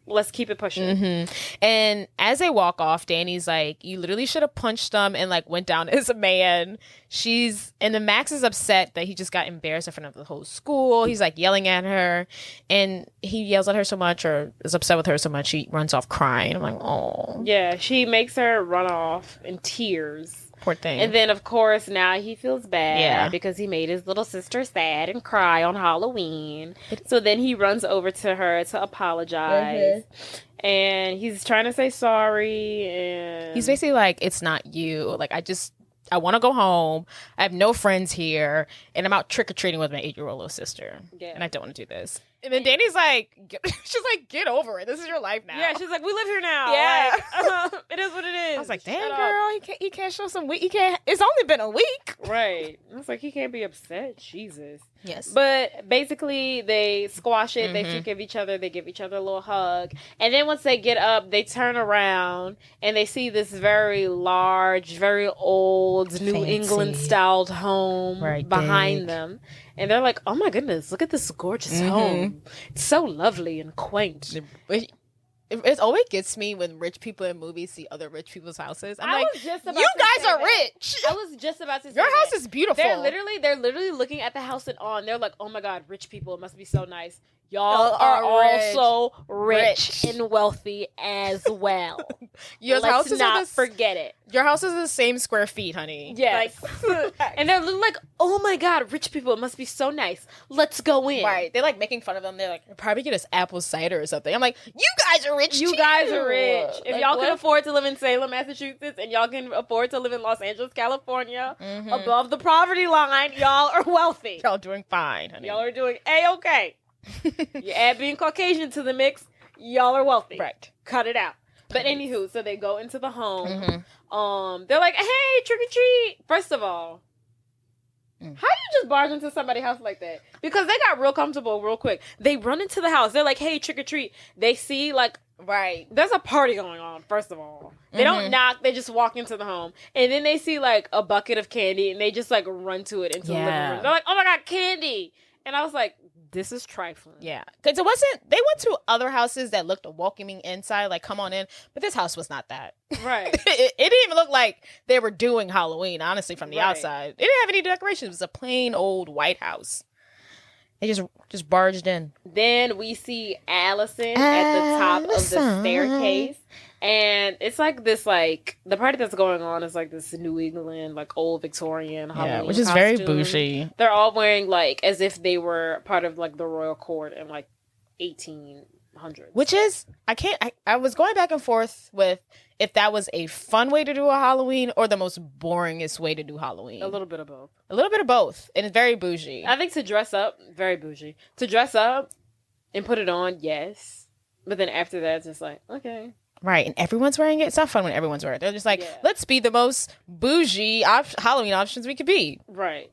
Let's keep it pushing. Mm-hmm. And as they walk off, Danny's like, you literally should have punched them and like went down as a man. And then Max is upset that he just got embarrassed in front of the whole school. He's like yelling at her, and he yells at her so much, or is upset with her so much, he runs off crying. I'm like, oh. Yeah, she makes her run off in tears. Poor thing. And then, of course, now he feels bad because he made his little sister sad and cry on Halloween. So then he runs over to her to apologize. And he's trying to say sorry. And he's basically like, it's not you. Like, I want to go home. I have no friends here. And I'm out trick-or-treating with my 8-year-old little sister. Yeah. And I don't want to do this. And then Danny's like, she's like, get over it. This is your life now. Yeah, she's like, we live here now. Yeah. Like, it is what it is. I was like, damn, girl, he can't show some week. It's only been a week. Right. I was like, he can't be upset. Jesus. Yes. But basically, they squash it. They forgive each other. They give each other a little hug. And then once they get up, they turn around and they see this very large, very old, New England-styled home behind them. And they're like, oh my goodness, look at this gorgeous home. It's so lovely and quaint. It always gets me when rich people in movies see other rich people's houses. I'm like, you guys are rich. I was just about to say your house is beautiful. They're literally looking at the house and on. They're like, oh my God, rich people. It must be so nice. Y'all are also rich and wealthy as well. Let's not forget it. Your house is the same square feet, honey. Yes. And they're like, oh my God, rich people. It must be so nice. Let's go in. Right. They're like making fun of them. They're like, probably get us apple cider or something. I'm like, you guys are rich You guys are rich. If y'all can afford to live in Salem, Massachusetts, and y'all can afford to live in Los Angeles, California, above the poverty line, y'all are wealthy. Y'all doing fine, honey. Y'all are doing A-okay. You add being Caucasian to the mix, y'all are wealthy. Right. Cut it out. But anywho, so they go into the home. They're like, hey, trick or treat. First of all, how do you just barge into somebody's house like that? Because they got real comfortable real quick. They run into the house. They're like, hey, trick or treat. They see like, there's a party going on, first of all. They don't knock. They just walk into the home. And then they see like a bucket of candy and they just like run to it into the living room. They're like, oh my God, candy. And I was like, this is trifling. Yeah. Because they went to other houses that looked welcoming inside, like, come on in. But this house was not that. Right. It didn't even look like they were doing Halloween, honestly, from the outside. It didn't have any decorations. It was a plain old white house. They just barged in. Then we see Allison at the top of the staircase. And it's like this, like, the party that's going on is like this New England, like, old Victorian Halloween which is costume. very bougie. They're all wearing, like, as if they were part of, like, the royal court in, like, 1800s. Which is, I was going back and forth with if that was a fun way to do a Halloween or the most boringest way to do Halloween. A little bit of both. A little bit of both. And it's very bougie. I think to dress up, very bougie. To dress up and put it on, yes. But then after that, it's just like, okay. Right, and everyone's wearing it. It's not fun when everyone's wearing it. They're just like, let's be the most bougie Halloween options we could be. Right.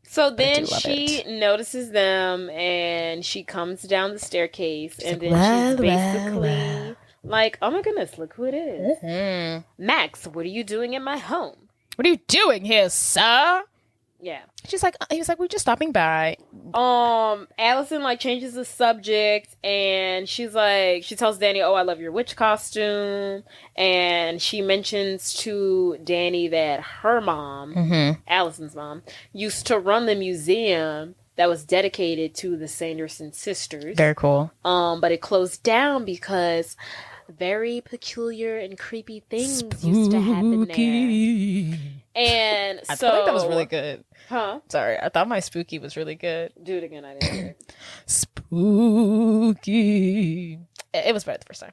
So then she notices them, and she comes down the staircase, and then she's basically like, oh my goodness, look who it is. Max, what are you doing in my home? What are you doing here, sir? Yeah. She's like, he was like, we're just stopping by. Allison like changes the subject and she's like, she tells Danny, oh, I love your witch costume. And she mentions to Danny that her mom, Allison's mom, used to run the museum that was dedicated to the Sanderson sisters. Very cool. But it closed down because very peculiar and creepy things used to happen there. And I feel like that was really good. Huh? Sorry, I thought my spooky was really good. Do it again, I didn't hear it. Spooky. It was better the first time.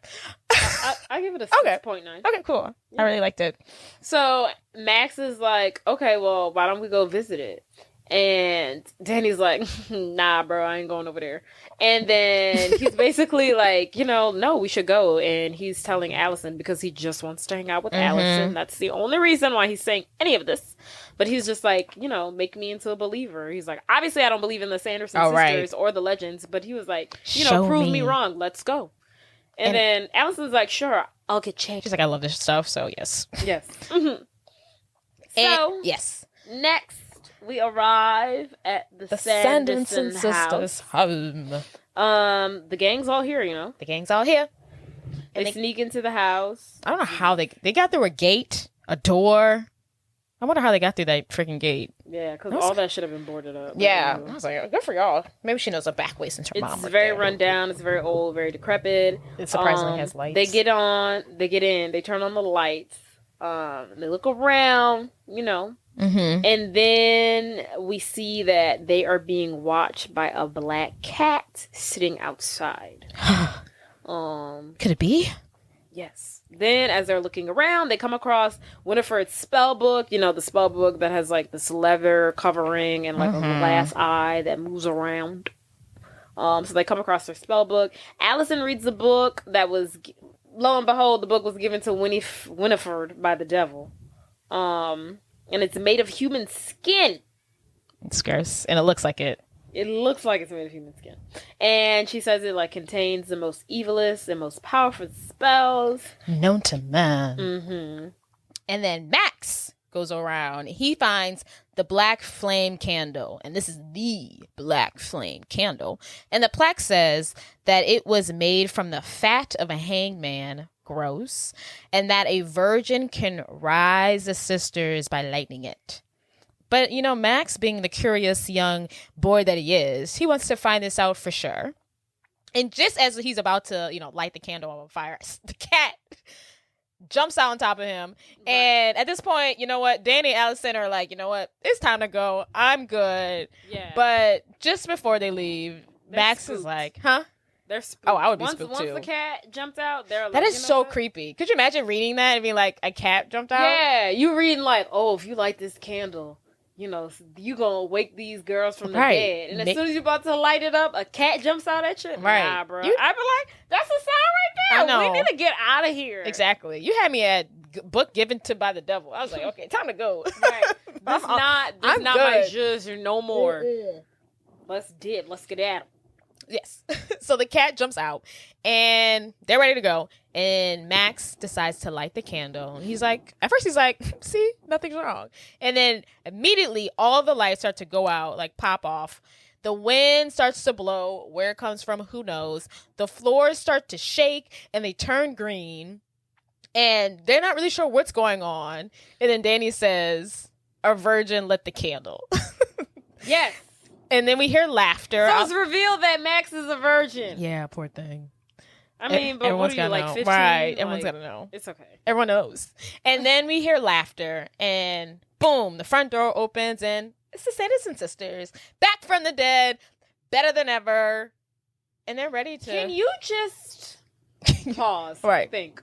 I give it a 6.9. Okay, cool. Yeah. I really liked it. So Max is like, okay, well, why don't we go visit it? And Danny's like, nah, bro, I ain't going over there. And then he's basically like, no, we should go. And he's telling Allison because he just wants to hang out with Allison. That's the only reason why he's saying any of this. But he's just like, make me into a believer. He's like, obviously I don't believe in the Sanderson sisters or the legends. But he was like, prove me wrong. Let's go. And then Allison's like, sure, I'll get changed. She's like, I love this stuff. So yes. Yes. So yes. Next. We arrive at the Sanderson sisters' home. The gang's all here, The gang's all here. They sneak into the house. I don't know how they got through a gate, a door. I wonder how they got through that freaking gate. Yeah, because all that should have been boarded up. Yeah. I was like, good for y'all. Maybe she knows a back way since her mom. It's very run down. It's very old, very decrepit. It surprisingly has lights. They get in. They turn on the lights. They look around, and then we see that they are being watched by a black cat sitting outside. Could it be? Yes. Then, as they're looking around, they come across Winifred's spell book. The spell book that has like this leather covering and like a glass eye that moves around. So they come across their spell book. Allison reads the book that was, lo and behold, the book was given to Winifred by the devil. And it's made of human skin. It's scarce, and it looks like it. It looks like it's made of human skin. And she says it, like, contains the most evilest and most powerful spells known to man. Mm-hmm. And then Max goes around. He finds the black flame candle. And this is the black flame candle. And the plaque says that it was made from the fat of a hangman. Gross. And that a virgin can rise the sisters by lighting it. But, Max, being the curious young boy that he is, he wants to find this out for sure. And just as he's about to, light the candle on fire, the cat jumps out on top of him. Right. And at this point, you know what? Danny and Allison are like, you know what? It's time to go. I'm good. Yeah. But just before they leave, Max is like, huh? They're spooked. Oh, I would be spooked too. Once the cat jumped out, they're like, that is so creepy. Could you imagine reading that and being like, a cat jumped out? Yeah. You reading like, oh, if you light this candle, you gonna wake these girls from the bed. And as soon as you're about to light it up, a cat jumps out at you. Right. Nah, bro. I'd be like, that's a sign right there. We need to get out of here. Exactly. You had me at book given to by the devil. I was like, okay, time to go. Right. This not my judge no more. Let's get at him. Yes. So the cat jumps out and they're ready to go. And Max decides to light the candle. And at first he's like, see, nothing's wrong. And then immediately all the lights start to go out, like pop off. The wind starts to blow. Where it comes from, who knows? The floors start to shake and they turn green. And they're not really sure what's going on. And then Danny says, a virgin lit the candle. Yes. And then we hear laughter. So it's revealed that Max is a virgin. Yeah, poor thing. I mean, but what are you, like 15? Right, everyone's got to know. It's okay. Everyone knows. And then we hear laughter, and boom, the front door opens, and it's the Dennison sisters. Back from the dead, better than ever. And they're ready to... Can you just pause? Right. Think.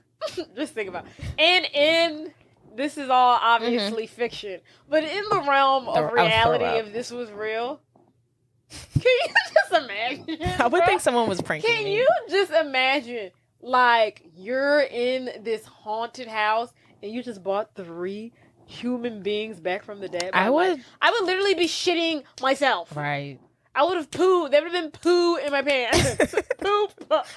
Just think about it. And this is all obviously fiction, but in the realm of reality, if this was real... Can you just imagine? I would think someone was pranking me. Can you just imagine, like, you're in this haunted house and you just bought 3 human beings back from the dead? I would literally be shitting myself. Right. I would have pooed. There would have been poo in my pants. Poop. Not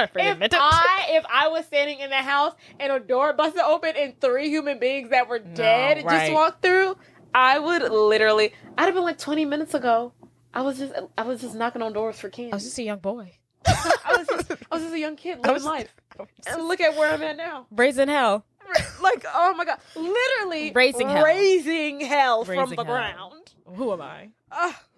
afraid to admit it. If I was standing in the house and a door busted open and 3 human beings that were dead just walked through, I would literally... I'd have been like 20 minutes ago. I was just knocking on doors for candy. I was just a young boy. I was just a young kid living life. And look at where I'm at now. Raising hell. Like, oh my God. Literally raising hell from the ground. Who am I?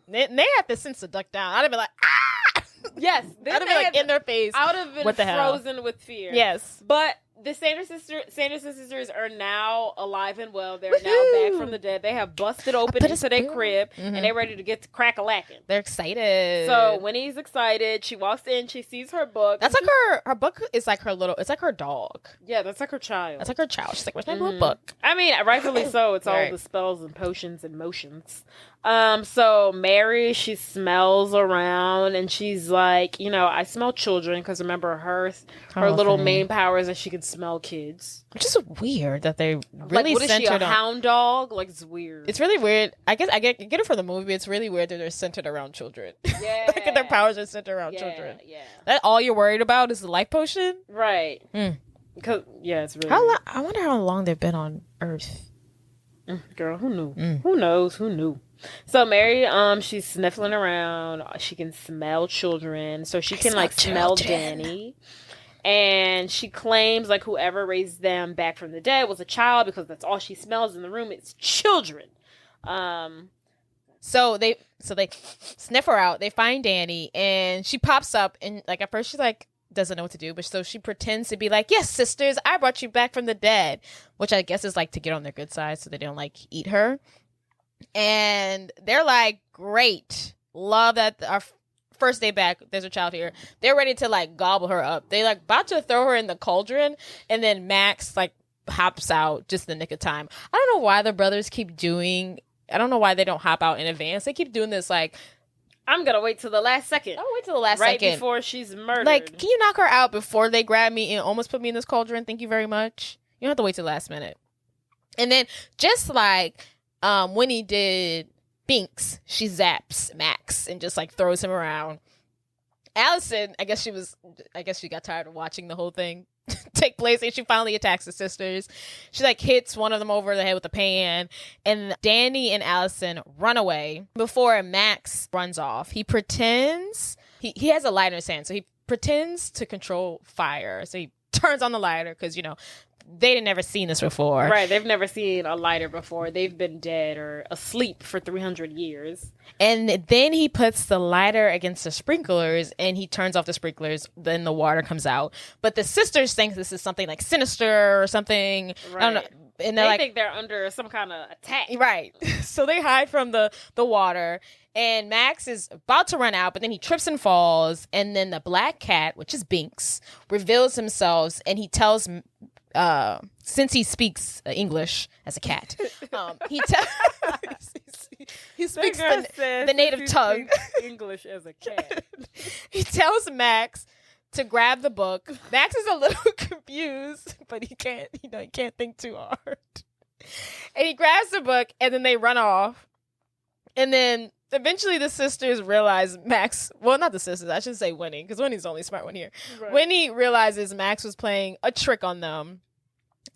They have the sense to duck down. I'd have been like, ah! Yes. I'd have been like in their face. I would have been frozen with fear. Yes. But the Sanderson sisters are now alive and well. They're now back from the dead. They have busted open into their crib, and they're ready to get to crack-a-lacking. They're excited. So Winnie's excited. She walks in. She sees her book. That's like her book is like her little. It's like her dog. Yeah, that's like her child. That's like her child. She's like, where's my little book? I mean, rightfully so. It's all the spells and potions and motions. So Mary, she smells around and she's like, I smell children, because remember her little main power is that she can smell kids. Which is weird that they really what is she, a hound dog? Like, it's weird. It's really weird. I guess I get it from the movie. It's really weird that they're centered around children. Yeah. Like their powers are centered around children. Yeah. That all you're worried about is the life potion? Right. Because it's really I wonder how long they've been on Earth. Girl, who knew? Who knows? Who knew? So Mary, she's sniffling around. She can smell children, so she can smell Danny. And she claims like whoever raised them back from the dead was a child, because that's all she smells in the room. It's children. So they sniff her out. They find Danny, and she pops up, and like at first she's like, doesn't know what to do, but so she pretends to be like, yes, sisters, I brought you back from the dead, which I guess is like to get on their good side so they don't like eat her. And they're like, great, love that our first day back, there's a child here. They're ready to like gobble her up. They like about to throw her in the cauldron, and then Max like hops out just in the nick of time. I don't know why the brothers keep doing, I don't know why they don't hop out in advance. They keep doing this like, I'm gonna wait till the last second. I'll wait till the last right second. Before she's murdered. Like, can you knock her out before they grab me and almost put me in this cauldron? Thank you very much. You don't have to wait till the last minute. And then just like Winnie did Binks, she zaps Max and just like throws him around. Allison, I guess she got tired of watching the whole thing take place, and she finally attacks the sisters. She like hits one of them over the head with a pan, and Danny and Allison run away before Max runs off. He pretends he has a lighter in his hand, so he pretends to control fire. So he turns on the lighter because they'd never seen this before. Right, they've never seen a lighter before. They've been dead or asleep for 300 years. And then he puts the lighter against the sprinklers, and he turns off the sprinklers. Then the water comes out. But the sisters think this is something like sinister or something. Right. I don't know. And they think they're under some kind of attack. Right. So they hide from the water. And Max is about to run out, but then he trips and falls. And then the black cat, which is Binks, reveals himself, and he tells... since he speaks English as a cat, he speaks the native tongue. English as a cat. He tells Max to grab the book. Max is a little confused, but he can't think too hard. And he grabs the book, and then they run off. And then eventually the sisters realize Max, well, not the sisters, I should say Winnie, because Winnie's the only smart one here. Right. Winnie realizes Max was playing a trick on them,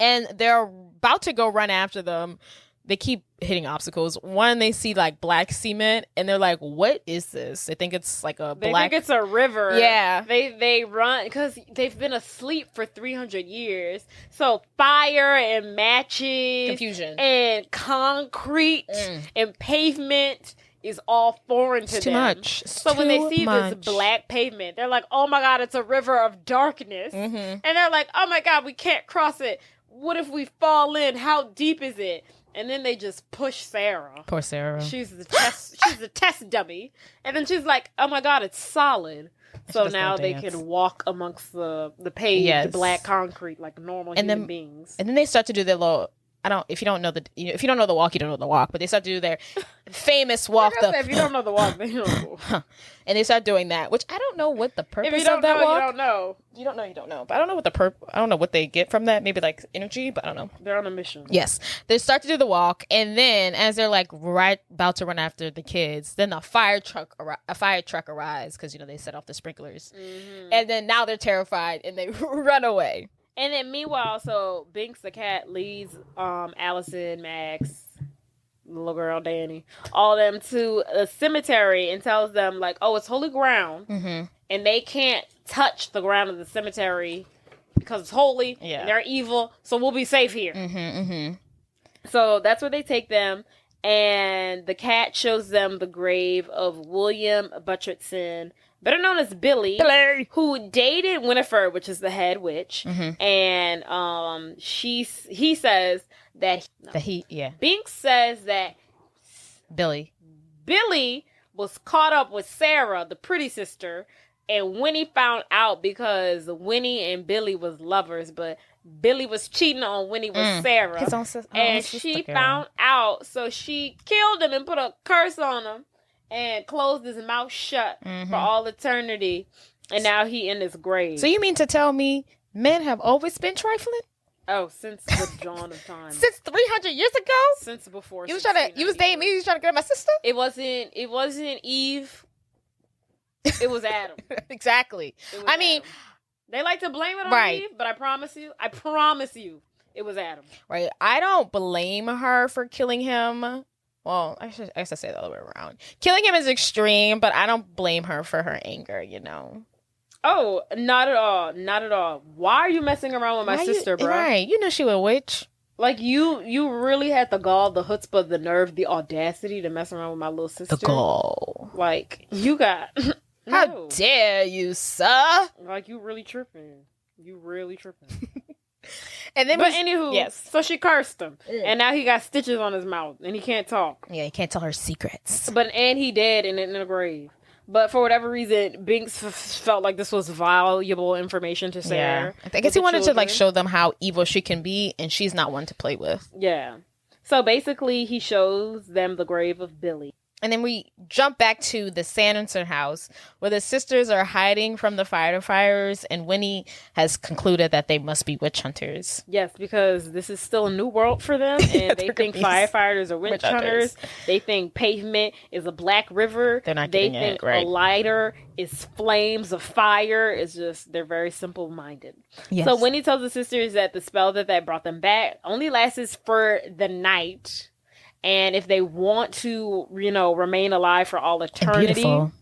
and they're about to go run after them. They keep hitting obstacles. One, they see like black cement, and they're like, what is this? They think it's like a black... They think it's a river. Yeah. They run, because they've been asleep for 300 years. So fire and matches... Confusion. And concrete and pavement is all foreign to them. Too much. So when they see this black pavement, they're like, oh my God, it's a river of darkness. Mm-hmm. And they're like, oh my God, we can't cross it. What if we fall in? How deep is it? And then they just push Sarah. Poor Sarah. She's the test dummy. And then she's like, oh my God, it's solid. So now they can walk amongst the paved black concrete like normal human beings. And then they start to do their little... if you don't know the walk, you don't know the walk. But they start to do their famous walk. If you don't know the walk, then you don't know. And they start doing that, which I don't know what the purpose of that walk. If you don't know, walk. you don't know. You don't know. But I don't know what I don't know what they get from that. Maybe like energy, but I don't know. They're on a mission. Yes, they start to do the walk, and then as they're like right about to run after the kids, then a fire truck arrives because they set off the sprinklers, and then now they're terrified and they run away. And then meanwhile, so Binks the cat leads Allison, Max, little girl Danny, all of them to a cemetery and tells them like, oh, it's holy ground, and they can't touch the ground of the cemetery because it's holy and they're evil, so we'll be safe here. So that's where they take them, and the cat shows them the grave of William Butcherson, better known as Billy, who dated Winifred, which is the head witch, and he says that Binks says that Billy was caught up with Sarah, the pretty sister, and Winnie found out because Winnie and Billy was lovers, but Billy was cheating on Winnie with Sarah, and she found out, so she killed him and put a curse on him. And closed his mouth shut for all eternity. And now he in his grave. So you mean to tell me men have always been trifling? Oh, since the dawn of time. Since 300 years ago? Since before. You was dating me, you was trying to get at my sister? It wasn't Eve. It was Adam. Exactly. Adam. They like to blame it on Eve, but I promise you, it was Adam. Right. I don't blame her for killing him. Well, I should say the other way around. Killing him is extreme, but I don't blame her for her anger, Oh, not at all. Not at all. Why are you messing around with my sister, bro? Right. You know she was a witch. Like, you really had the gall, the chutzpah, the nerve, the audacity to mess around with my little sister. The gall. Like, you got... How dare you, sir? Like, you really tripping. You really tripping. And then, anywho, yes. So she cursed him, and now he got stitches on his mouth, and he can't talk. Yeah, he can't tell her secrets. And he dead in a grave. But for whatever reason, Binks felt like this was valuable information to share. Yeah. I guess he wanted to show them how evil she can be, and she's not one to play with. Yeah. So basically, he shows them the grave of Billy. And then we jump back to the Sanderson house where the sisters are hiding from the firefighters, and Winnie has concluded that they must be witch hunters. Yes, because this is still a new world for them, and they think firefighters are witch hunters. They think pavement is a black river. They're not They getting think it, right? a lighter is flames of fire. It's just, they're very simple-minded. Yes. So Winnie tells the sisters that the spell that brought them back only lasts for the night. And if they want to, remain alive for all eternity,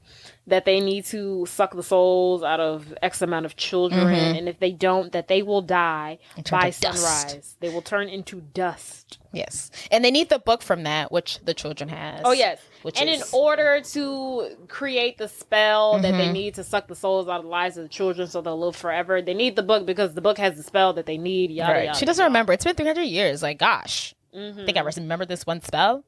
that they need to suck the souls out of X amount of children. Mm-hmm. And if they don't, that they will die by sunrise. Dust. They will turn into dust. Yes. And they need the book from that, which the children has. Oh, yes. In order to create the spell that they need to suck the souls out of the lives of the children so they'll live forever, they need the book because the book has the spell that they need. Yada, yada. She doesn't remember. It's been 300 years. Like, gosh. I think I remember this one spell.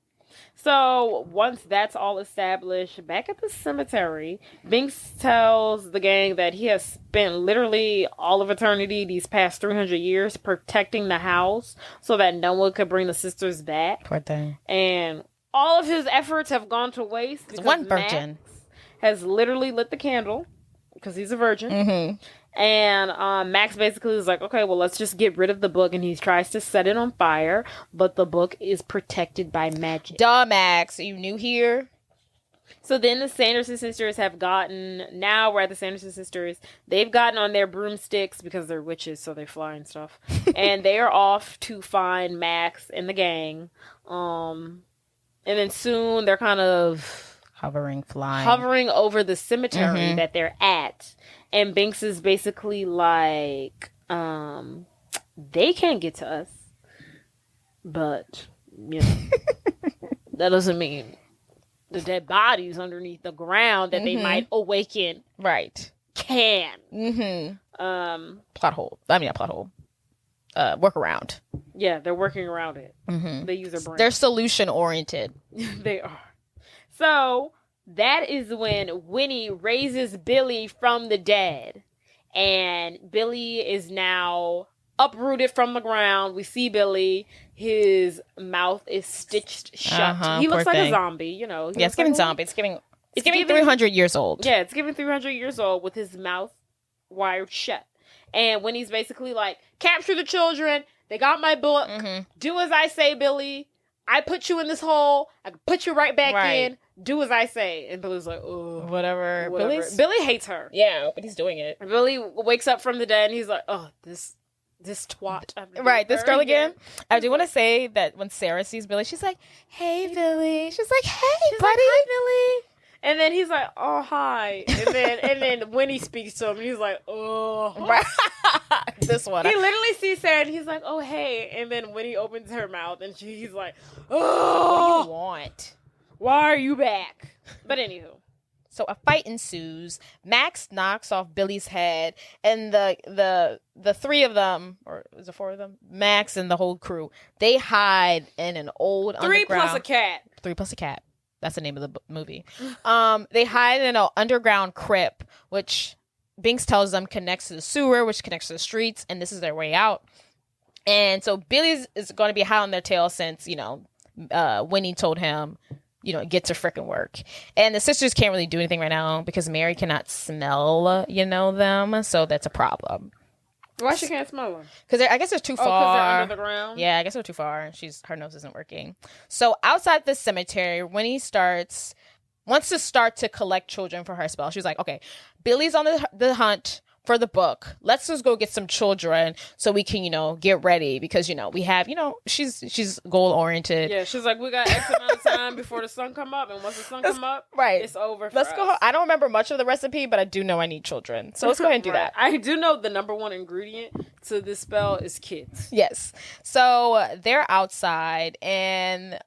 So once that's all established, back at the cemetery, Binks tells the gang that he has spent literally all of eternity, these past 300 years, protecting the house so that no one could bring the sisters back. Poor thing. And all of his efforts have gone to waste because one virgin Max has literally lit the candle because he's a virgin. Mm-hmm. And Max basically is like, okay, well, let's just get rid of the book. And he tries to set it on fire, but the book is protected by magic. Duh, Max. Are you new here? So then the Sanderson sisters have now we're at the Sanderson sisters. They've gotten on their broomsticks because they're witches, so they fly and stuff. And they are off to find Max and the gang. And then soon they're kind of hovering over the cemetery that they're at. And Binks is basically like, they can't get to us. But, that doesn't mean the dead bodies underneath the ground that they might awaken. Right. Can. Plot hole. I mean, not plot hole. Workaround. Yeah, they're working around it. They use their brain. They're solution oriented. They are. So that is when Winnie raises Billy from the dead. And Billy is now uprooted from the ground. We see Billy. His mouth is stitched shut. He looks like a zombie, Yeah, it's giving zombie. It's giving 300 years old. Yeah, it's giving 300 years old with his mouth wired shut. And Winnie's basically like, capture the children. They got my book. Do as I say, Billy. I put you in this hole. I can put you right back in. Do as I say. And Billy's like, oh. Whatever. Billy hates her. Yeah, but he's doing it. Billy wakes up from the dead and he's like, oh, this twat. Right, this girl again. I do want to say that when Sarah sees Billy, she's like, hey, Billy. She's like, hey, buddy. Like, hi, Billy. And then he's like, oh, hi. And then when he speaks to him, he's like, oh. Right. This one. He literally sees Sarah and he's like, oh, hey. And then when he opens her mouth and he's like, oh. What do you want? Why are you back? But anywho. So a fight ensues. Max knocks off Billy's head, and the three of them, or is it four of them? Max and the whole crew, they hide in an old underground. 3 plus a cat. 3 plus a cat. That's the name of the movie. They hide in an underground crypt, which Binks tells them connects to the sewer, which connects to the streets, and this is their way out. And so Billy is going to be hot on their tail since, Winnie told him, get to frickin' work. And the sisters can't really do anything right now because Mary cannot smell, them. So that's a problem. Why she can't smell them? Because I guess they're too far. Because they're under the ground? Yeah, I guess they're too far. Her nose isn't working. So outside the cemetery, Winnie wants to start to collect children for her spell. She's like, okay, Billy's on the hunt for the book. Let's just go get some children so we can, get ready because, we have, she's goal oriented. Yeah, she's like, we got X amount of time before the sun come up. And once the sun come up, it's over for Let's us. go. I don't remember much of the recipe, but I do know I need children. So let's go ahead and do that. I do know the number one ingredient to this spell is kids. Yes. So they're outside and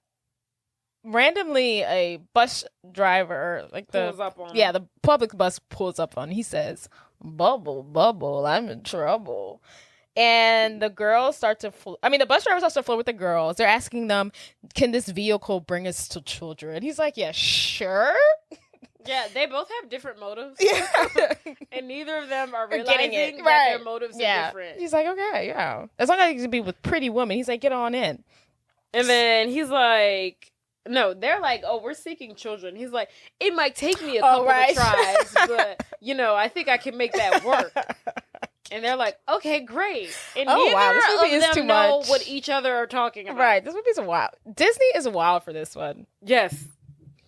randomly a bus driver, like pulls up on the public bus pulls up on. He says, "Bubble, bubble, I'm in trouble." And the girls start to the bus driver starts to flirt with the girls. They're asking them, "Can this vehicle bring us to children?" He's like, "Yeah, sure." Yeah, they both have different motives. Yeah. And neither of them are realizing that their motives are different. He's like, "Okay, yeah. As long as you can be with pretty women." He's like, "Get on in." And then he's like, no, they're like, "Oh, we're seeking children." He's like, "It might take me a couple of tries, but, I think I can make that work." And they're like, "Okay, great." And neither of them know what each other are talking about. Right, this movie's wild. Disney is wild for this one. Yes.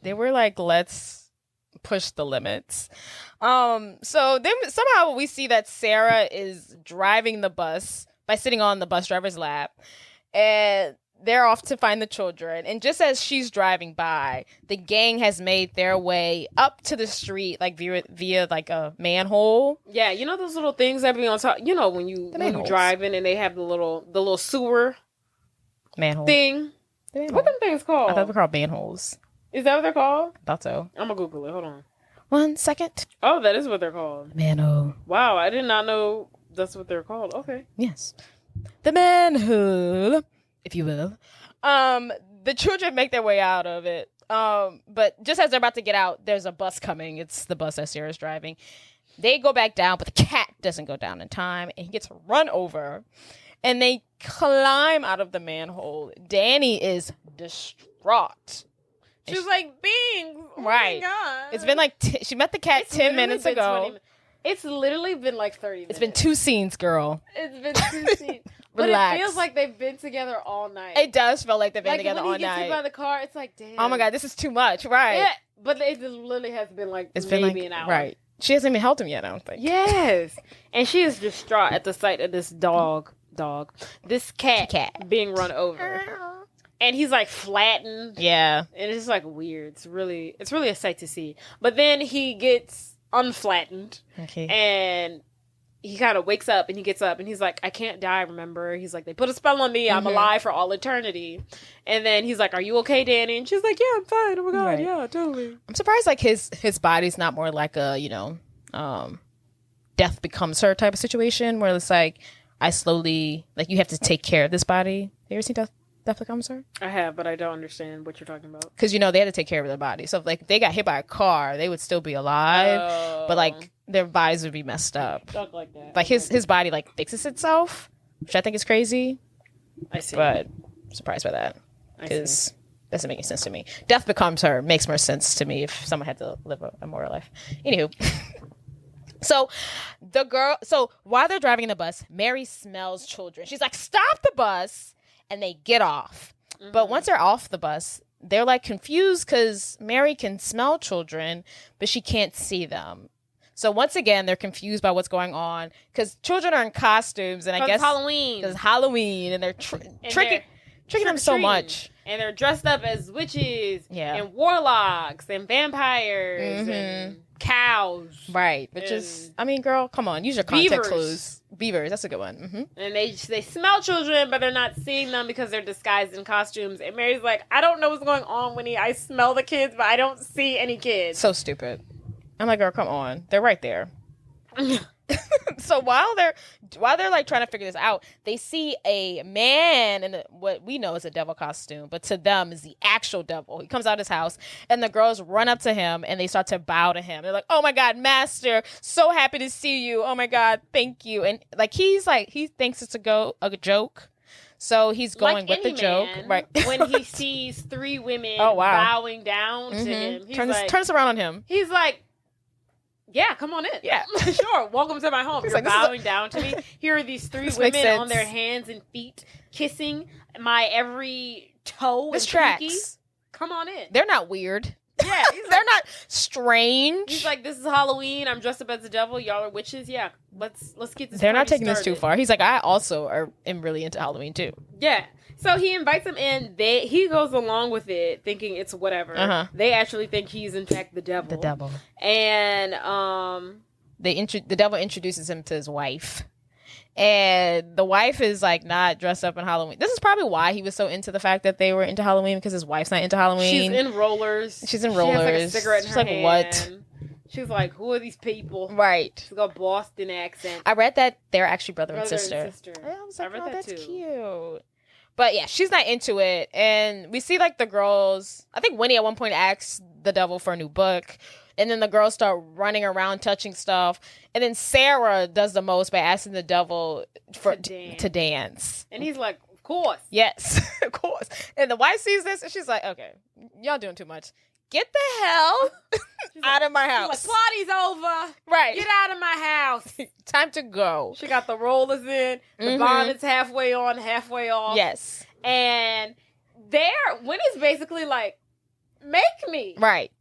They were like, let's push the limits. So then somehow we see that Sarah is driving the bus by sitting on the bus driver's lap. And they're off to find the children. And just as she's driving by, the gang has made their way up to the street, like via like a manhole. Yeah, you know those little things that be on top. You know when you driving and they have the little sewer manhole thing. What them things called? I thought they were called manholes. Is that what they're called? I thought so. I'm gonna Google it. Hold on. 1 second. Oh, that is what they're called. Manhole. Wow, I did not know that's what they're called. Okay. Yes. The manhole, if you will. The children make their way out of it. But just as they're about to get out, there's a bus coming. It's the bus that Sarah's driving. They go back down, but the cat doesn't go down in time, and he gets run over. And they climb out of the manhole. Danny is distraught. She's like, "Bing!" Oh right. My God. It's been like, she met the cat 10 minutes ago. It's literally been like 30 minutes. It's been 2 scenes, girl. It's been 2 scenes. But Relax. it feels like they've been together all night. It does feel like they've been together all night. When he gets hit by the car, it's like, damn. Oh my God, this is too much. Right. Yeah, but it literally has been like maybe an hour. Right. She hasn't even held him yet, I don't think. Yes. And she is distraught at the sight of this this cat being run over. And he's like flattened. Yeah. And it's just like weird. It's really a sight to see. But then he gets unflattened. Okay. And he kind of wakes up and he gets up and he's like, "I can't die, remember?" He's like, "They put a spell on me. I'm alive for all eternity." And then he's like, "Are you okay, Danny?" And she's like, "Yeah, I'm fine. Oh my God. Right. Yeah, totally." I'm surprised like his body's not more like a, death becomes her type of situation where it's like, I slowly, like, you have to take care of this body. Have you ever seen Death Becomes Her? I have, but I don't understand what you're talking about. Because, they had to take care of their body. So if, like, they got hit by a car, they would still be alive. But, like, their bodies would be messed up. Talk like that. Like, his body, like, fixes itself, which I think is crazy. I see. But I'm surprised by that. Because doesn't make any sense to me. Death Becomes Her makes more sense to me if someone had to live a moral life. Anywho. So while they're driving the bus, Mary smells children. She's like, "Stop the bus." And they get off. Mm-hmm. But once they're off the bus, they're like confused because Mary can smell children, but she can't see them. So once again, they're confused by what's going on because children are in costumes. And I guess Halloween. Because Halloween. And they're tricking them so much. And they're dressed up as witches and warlocks and vampires and cows. Right. Which is, I mean, girl, come on. Use your context clues. Beavers. That's a good one. Mm-hmm. And they smell children, but they're not seeing them because they're disguised in costumes. And Mary's like, "I don't know what's going on, Winnie. I smell the kids, but I don't see any kids." So stupid. I'm like, girl, come on. They're right there. So while they're like trying to figure this out, they see a man in what we know is a devil costume, but to them is the actual devil. He comes out of his house, and the girls run up to him and they start to bow to him. They're like, "Oh my God, Master, so happy to see you. Oh my God, thank you." And like he thinks it's a joke. So he's going with the joke, right? When he sees 3 women bowing down to him, he's turns around on him. He's like, "Yeah, come on in. Yeah, sure. Welcome to my home." You're like, bowing down to me. Here are these 3 women on their hands and feet, kissing my every toe and pinky. Come on in. They're not weird. Yeah, they're not strange. He's like, "This is Halloween. I'm dressed up as the devil. Y'all are witches. Yeah, let's get this." They're not taking this too far. He's like, "I also am really into Halloween too." Yeah. So he invites them in. He goes along with it, thinking it's whatever. Uh-huh. They actually think he's in fact the devil. The devil. And the devil introduces him to his wife, And the wife is like not dressed up in Halloween. This is probably why he was so into the fact that they were into Halloween, because his wife's not into Halloween. She's in rollers. She's in rollers. She has like a cigarette in her hand. What? She's like, who are these people? Right. She's got a Boston accent. I read that they're actually brother and sister. I was like, oh, that's cute. But yeah, she's not into it. And we see like the girls, I think Winnie at one point asks the devil for a new book. And then the girls start running around touching stuff. And then Sarah does the most by asking the devil to dance. And he's like, of course. Yes, of course. And the wife sees this and she's like, okay, y'all doing too much. Get the hell out of my house. She's like, party's over. Right. Get out of my house. Time to go. She got the rollers in. The bonnet's halfway on, halfway off. Yes. And Winnie's basically like, make me. Right.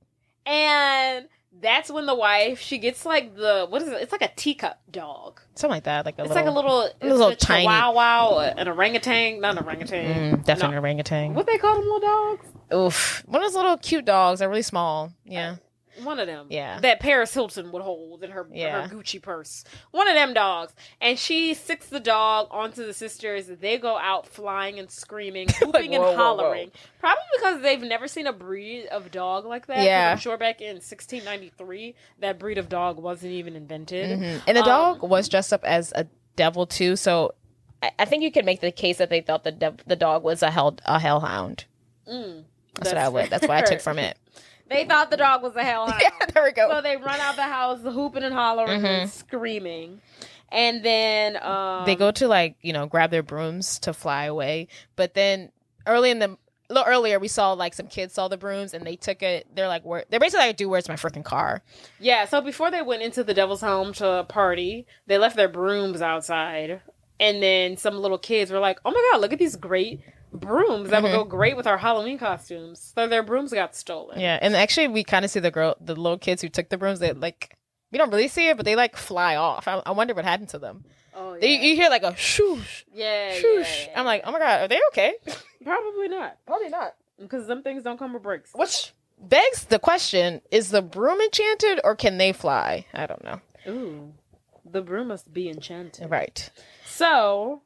And that's when the wife, she gets like what is it? It's like a teacup dog. Something like that. It's like a little tiny chihuahua, an orangutan. Not an orangutan. Definitely an orangutan. What they call them, little dogs? Oof. One of those little cute dogs. They're really small. Yeah. One of them. Yeah. That Paris Hilton would hold in her Gucci purse. One of them dogs. And she sicks the dog onto the sisters. They go out flying and screaming, whooping and hollering. Whoa. Probably because they've never seen a breed of dog like that. Yeah. I'm sure back in 1693, that breed of dog wasn't even invented. Mm-hmm. And the dog was dressed up as a devil too. So I think you could make the case that they thought the dog was a hellhound. That's what I took from it. They thought the dog was a hellhound. Yeah, there we go. So they run out the house, hooping and hollering and screaming. And then they go to grab their brooms to fly away. But then a little earlier, we saw some kids saw the brooms and they took it. They're like, they're basically like, dude, where's my freaking car? Yeah. So before they went into the devil's home to party, they left their brooms outside. And then some little kids were like, oh my God, look at these great brooms that would go great with our Halloween costumes. So their brooms got stolen. Yeah, and actually we kind of see the little kids who took the brooms. They we don't really see it, but they fly off. I wonder what happened to them. Oh yeah. You hear a shoosh. Yeah, shoosh. Yeah. I'm like, oh my God, are they okay? Probably not. Probably not. Because them things don't come with brakes. Which begs the question: is the broom enchanted or can they fly? I don't know. Ooh, the broom must be enchanted. Right. So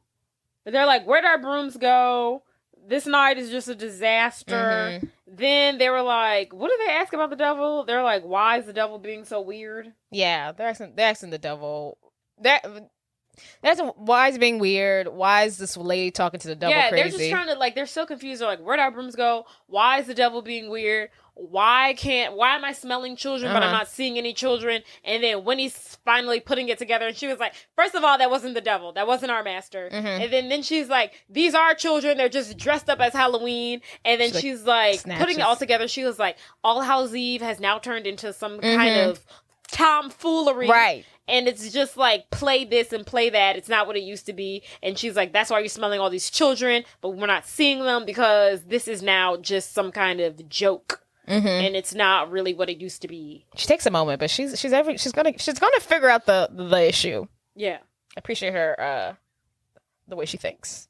they're like, where'd our brooms go? This night is just a disaster. Then they were like, what did they ask about the devil? They're like, why is the devil being so weird? Yeah, they're asking the devil. That's why is being weird. Why is this lady talking to the devil crazy? They're just trying to they're so confused. They're like, where'd our brooms go? Why is the devil being weird? Why am I smelling children but I'm not seeing any children? And then Winnie's finally putting it together and she was like, first of all, that wasn't the devil. That wasn't our master. And then she's like, these are children. They're just dressed up as Halloween. And then she's like putting it all together. She was like, All Hallows Eve has now turned into some kind of tomfoolery. Right. And it's just like, play this and play that. It's not what it used to be. And she's like, that's why you're smelling all these children, but we're not seeing them because this is now just some kind of joke. And it's not really what it used to be. She takes a moment, but she's gonna figure out the issue. Yeah. I appreciate her the way she thinks.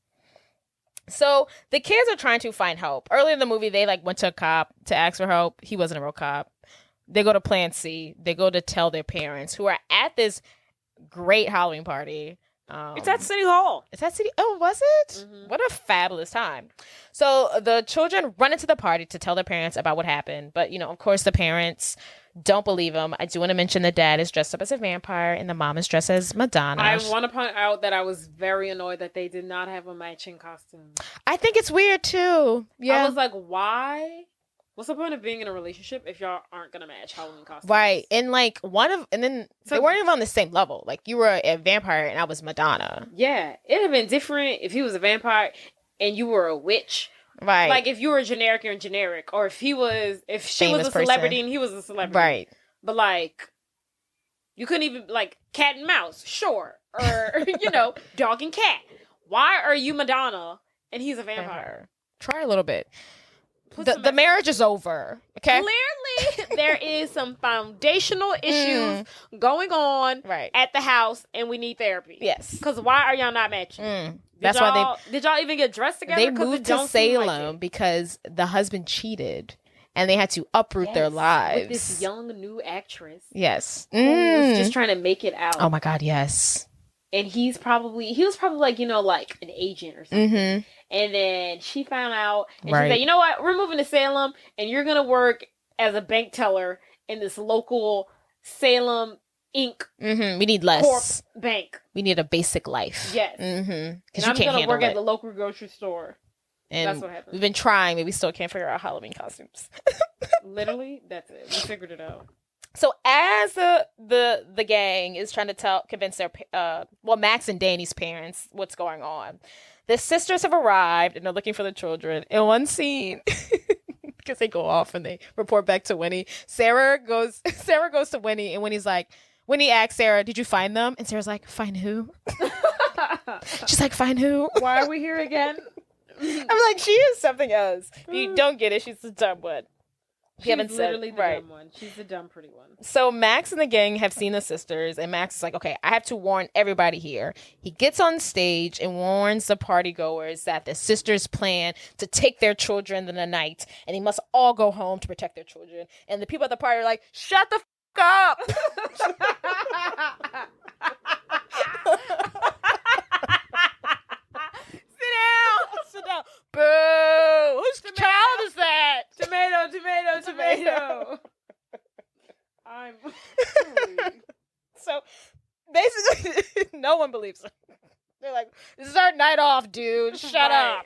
So the kids are trying to find help. Earlier in the movie, they went to a cop to ask for help. He wasn't a real cop. They go to Plan C. They go to tell their parents, who are at this great Halloween party. It's at City Hall. It's at City. Oh, was it? What a fabulous time. So the children run into the party to tell their parents about what happened. But, of course, the parents don't believe them. I do want to mention the dad is dressed up as a vampire and the mom is dressed as Madonna. I want to point out that I was very annoyed that they did not have a matching costume. I think it's weird, too. Yeah. I was like, why? What's the point of being in a relationship if y'all aren't gonna match Halloween costumes? Right, and they weren't even on the same level. You were a vampire and I was Madonna. Yeah, it'd have been different if he was a vampire and you were a witch. Right, if you were generic, you're generic, or if she was a celebrity and he was a celebrity. Right, but you couldn't even cat and mouse, sure, or dog and cat. Why are you Madonna and he's a vampire? Try a little bit. The marriage is over. Okay. Clearly, there is some foundational issues going on at the house, and we need therapy. Yes. Because why are y'all not matching? That's why did y'all even get dressed together? They moved to Salem because the husband cheated, and they had to uproot their lives with this young new actress. Yes. Who was just trying to make it out. Oh my God. Yes. and he was probably like, like an agent or something. Mm-hmm. And then she found out, and Right. she said, you know what, we're moving to Salem, and you're gonna work as a bank teller in this local Salem Inc. Mm-hmm. We need less Corp bank. We need a basic life. Yes. Mm-hmm. And I'm gonna work at the local grocery store. And that's what happened. We've been trying, but we still can't figure out Halloween costumes. Literally, that's it. We figured it out. So as the gang is trying to convince their Max and Danny's parents what's going on, the sisters have arrived and they're looking for the children. In one scene, because they go off and they report back to Winnie, Sarah goes to Winnie, and Winnie asks Sarah, "Did you find them?" And Sarah's like, "Find who?" She's like, "Find who? Why are we here again?" I'm like, she is something else. If you don't get it, she's the dumb one. She's literally the dumb one. She's the dumb pretty one. So Max and the gang have seen the sisters, and Max is like, okay, I have to warn everybody here. He gets on stage and warns the partygoers that the sisters plan to take their children in the night, and they must all go home to protect their children. And the people at the party are like, shut the up! Sit down. Boo! Whose child is that? Tomato. I'm So basically, no one believes him. They're like, "This is our night off, dude. Shut up.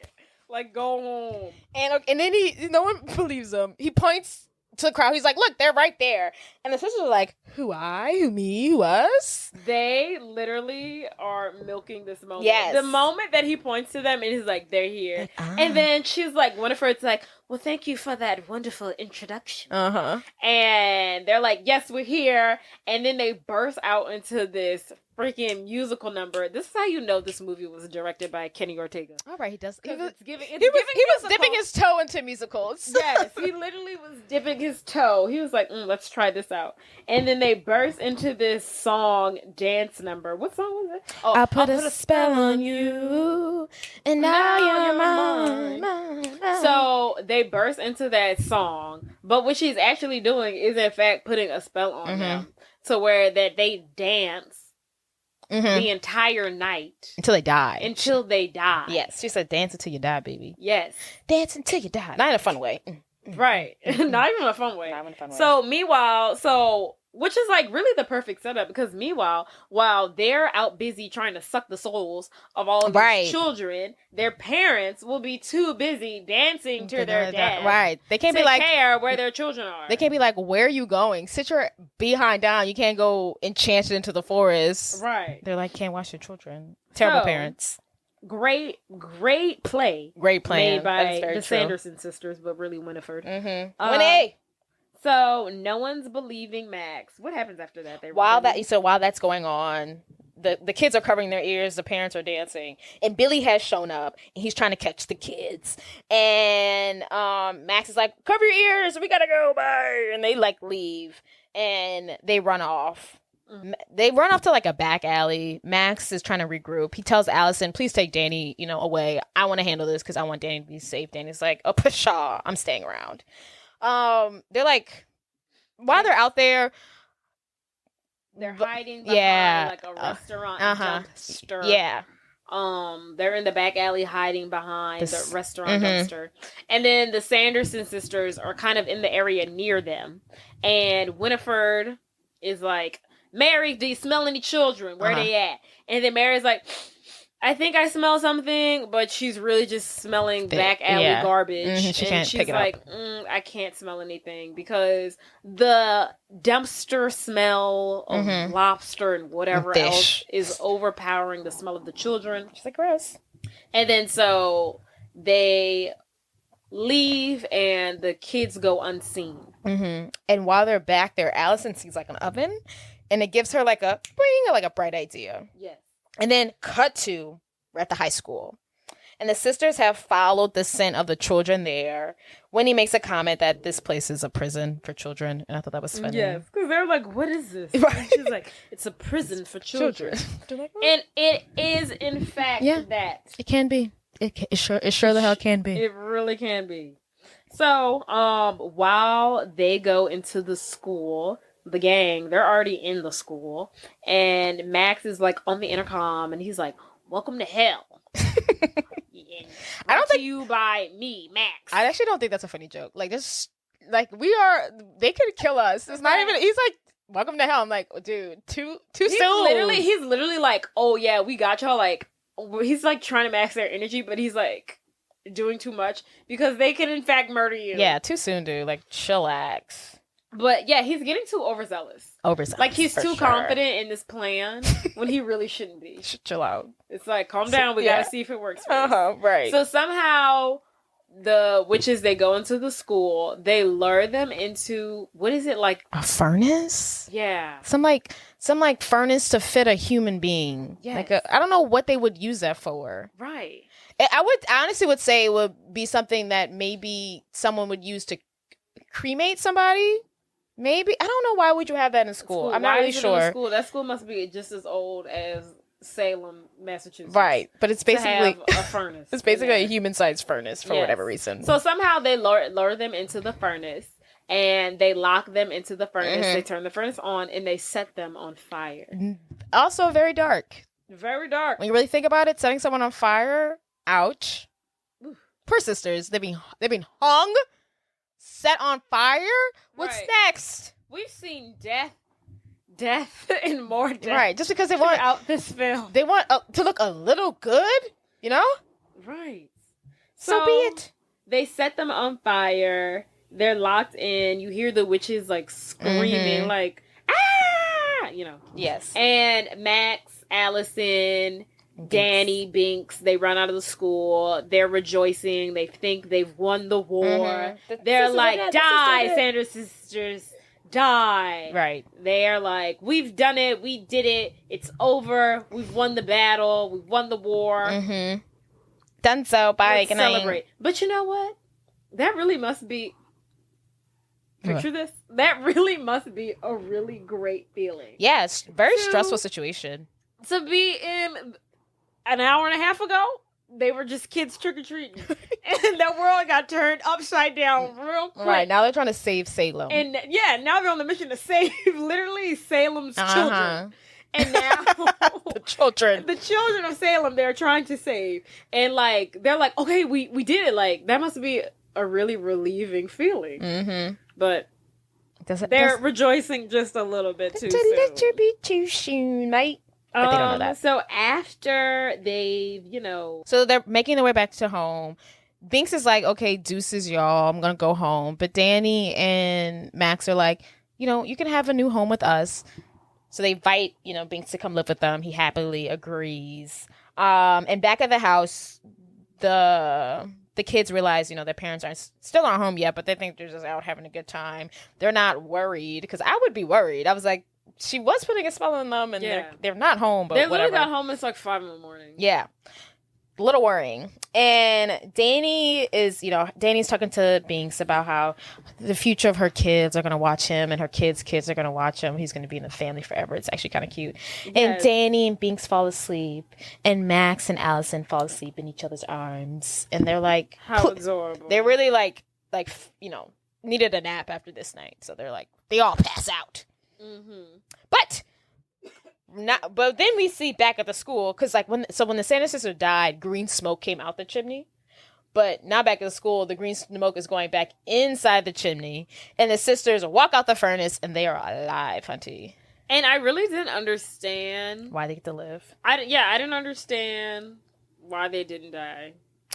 Like, go home." And then no one believes him. He points to the crowd. He's like, "Look, they're right there." And the sisters are like, "Who I? Who me? Who us?" They literally are milking this moment. Yes. The moment that he points to them and he's like, "They're here." Like, And then she's like, Winifred's like, "Well, thank you for that wonderful introduction." Uh-huh. And they're like, "Yes, we're here." And then they burst out into this freaking musical number. This is how you know this movie was directed by Kenny Ortega. All right, he does. He was dipping his toe into musicals. Yes, he literally was dipping his toe. He was like, let's try this out. And then they burst into this song dance number. What song was it? Oh, I put a spell on you, and now you're mine. So they burst into that song, but what she's actually doing is in fact putting a spell on them, to where that they dance the entire night until they die. Yes, she said, "Dance until you die, baby." Yes, dance until you die. Not in a fun way, right? Not even a fun way. So meanwhile, which is like really the perfect setup, because meanwhile, while they're out busy trying to suck the souls of all of these children, their parents will be too busy dancing to their dad. Right. They can't be like, care where their children are. They can't be like, "Where are you going? Sit your behind down. You can't go enchanted into the forest." Right. They're like, can't watch their children. Terrible parents. Great play. Great plan. Made by the Sanderson sisters, but really Winifred. Winnie! So no one's believing Max. What happens after that? While that's going on, the kids are covering their ears, the parents are dancing, and Billy has shown up, and he's trying to catch the kids. And Max is like, "Cover your ears, we gotta go, bye!" And they like leave, and they run off. They run off to like a back alley. Max is trying to regroup. He tells Allison, "Please take Danny, away. I want to handle this because I want Danny to be safe." Danny's like, "Oh, pshaw, I'm staying around." They're like, while they're out there, they're hiding behind like a restaurant dumpster. Yeah. They're in the back alley hiding behind the restaurant dumpster. And then the Sanderson sisters are kind of in the area near them. And Winifred is like, "Mary, do you smell any children? Where they at?" And then Mary's like, "I think I smell something," but she's really just smelling back alley garbage. She can't pick it up. I can't smell anything because the dumpster smell of lobster and whatever else is overpowering the smell of the children. She's like, "Gross." And then so they leave and the kids go unseen. And while they're back there, Allison sees like an oven, and it gives her like a bright idea. Yes. And then cut to, we're at the high school. And the sisters have followed the scent of the children there. Winnie makes a comment that this place is a prison for children. And I thought that was funny. Yes, because they're like, "What is this?" Right. She's like, "It's a prison for children." Like, and it is, in fact, that. It can be. It sure the hell can be. It really can be. So, while they go into the school, the gang, they're already in the school, and Max is like on the intercom, and he's like, "Welcome to hell." I don't think you by me, Max. I actually don't think that's a funny joke. Like this, like they could kill us. It's not even. He's like, "Welcome to hell." I'm like, dude, too soon. He's literally like, "Oh yeah, we got y'all." Like he's like trying to max their energy, but he's like doing too much because they can in fact murder you. Yeah, too soon, dude. Like chillax. But yeah, he's getting too overzealous. Like he's too confident in this plan when he really shouldn't be. Chill out. It's like, calm down. We gotta see if it works. Right. So somehow the witches, they go into the school. They lure them into, what is it, like a furnace? Yeah. Some furnace to fit a human being. Yeah. Like I don't know what they would use that for. Right. I honestly would say it would be something that maybe someone would use to cremate somebody. Maybe. I don't know, why would you have that in school? I'm not really sure. That school must be just as old as Salem, Massachusetts. Right. But it's basically a furnace. It's basically a human-sized furnace for whatever reason. So somehow they lure them into the furnace, and they lock them into the furnace. They turn the furnace on, and they set them on fire. Also very dark. Very dark. When you really think about it, setting someone on fire, ouch. Oof. Poor sisters. They've been hung, set on fire. What's next? We've seen death, and more death. Right, just because they want out this film, they want to look a little good, you know? Right. So be it. They set them on fire. They're locked in. You hear the witches like screaming, like ah, you know. Yes. And Max, Allison, Danny, Binks, they run out of the school. They're rejoicing. They think they've won the war. They're like, die, Sandra's sisters, die. Right. They're like, we've done it. We did it. It's over. We've won the battle. We've won the war. Done so. Bye. Let's celebrate. But you know what? That really must be... Picture this. That really must be a really great feeling. Yes. Very stressful situation. To be in... An hour and a half ago, they were just kids trick-or-treating. And the world got turned upside down real quick. Right, now they're trying to save Salem. And yeah, now they're on the mission to save literally Salem's children. And now the children of Salem, they're trying to save. And like, they're like, okay, we did it. Like, that must be a really relieving feeling. But they're rejoicing just a little bit too soon. A little bit too soon, mate. But they don't know that. So after they've, So they're making their way back to home. Binks is like, okay, deuces, y'all. I'm going to go home. But Danny and Max are like, you can have a new home with us. So they invite, Binks to come live with them. He happily agrees. And back at the house, the kids realize, their parents still aren't home yet, but they think they're just out having a good time. They're not worried, because I would be worried. I was like, she was putting a spell on them, and they're not home, but they whatever. They literally got home, it's like 5 a.m. Yeah. A little worrying. And Danny is, Danny's talking to Binks about how the future of her kids are going to watch him, and her kids' kids are going to watch him. He's going to be in the family forever. It's actually kind of cute. Yes. And Danny and Binks fall asleep, and Max and Allison fall asleep in each other's arms. And they're like... How adorable. They're really like, needed a nap after this night. So they're like, they all pass out. But then we see back at the school, because when the Santa sister died, green smoke came out the chimney. But now back at the school, the green smoke is going back inside the chimney, and the sisters walk out the furnace, and they are alive, hunty. And I really didn't understand why they get to live. I didn't understand why they didn't die.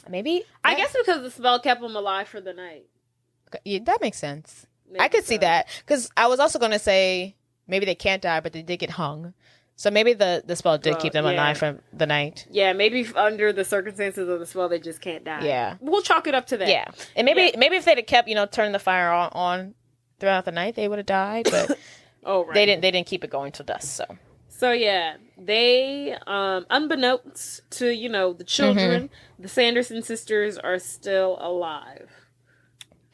Maybe I guess because the spell kept them alive for the night. Yeah, that makes sense. I could see that, because I was also going to say maybe they can't die, but they did get hung. So maybe the spell did keep them alive for the night. Yeah, maybe under the circumstances of the spell, they just can't die. Yeah. We'll chalk it up to that. Yeah. And maybe if they'd have kept, turning the fire on throughout the night, they would have died. But they didn't keep it going till dusk. So yeah, they, unbeknownst to, the children, the Sanderson sisters are still alive.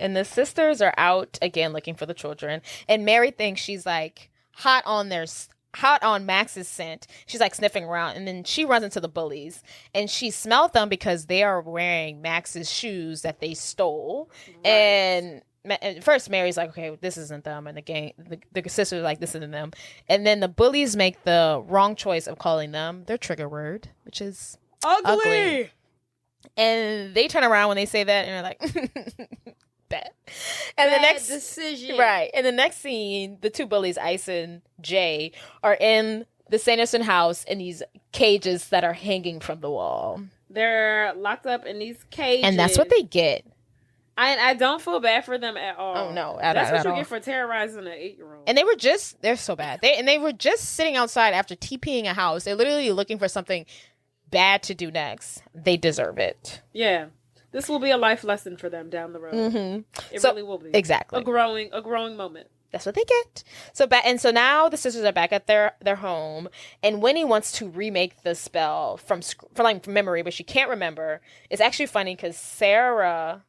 And the sisters are out again looking for the children. And Mary thinks she's like hot on Max's scent. She's like sniffing around, and then she runs into the bullies, and she smelled them because they are wearing Max's shoes that they stole. Right. And first Mary's like, okay, this isn't them, and the sister's like, this isn't them, and then the bullies make the wrong choice of calling them their trigger word, which is ugly. And they turn around when they say that, and they're like, bad. And the next decision, right? And the next scene, the two bullies, Ice and Jay, are in the Sanderson house in these cages that are hanging from the wall. They're locked up in these cages, and that's what they get. I don't feel bad for them at all. Oh no, that's what you get for terrorizing an 8-year-old. And they're so bad. They were just sitting outside after TPing a house. They're literally looking for something bad to do next. They deserve it. Yeah, this will be a life lesson for them down the road. Mm-hmm. It really will be exactly a growing moment. That's what they get. So now the sisters are back at their home, and Winnie wants to remake the spell from memory, but she can't remember. It's actually funny because Sarah,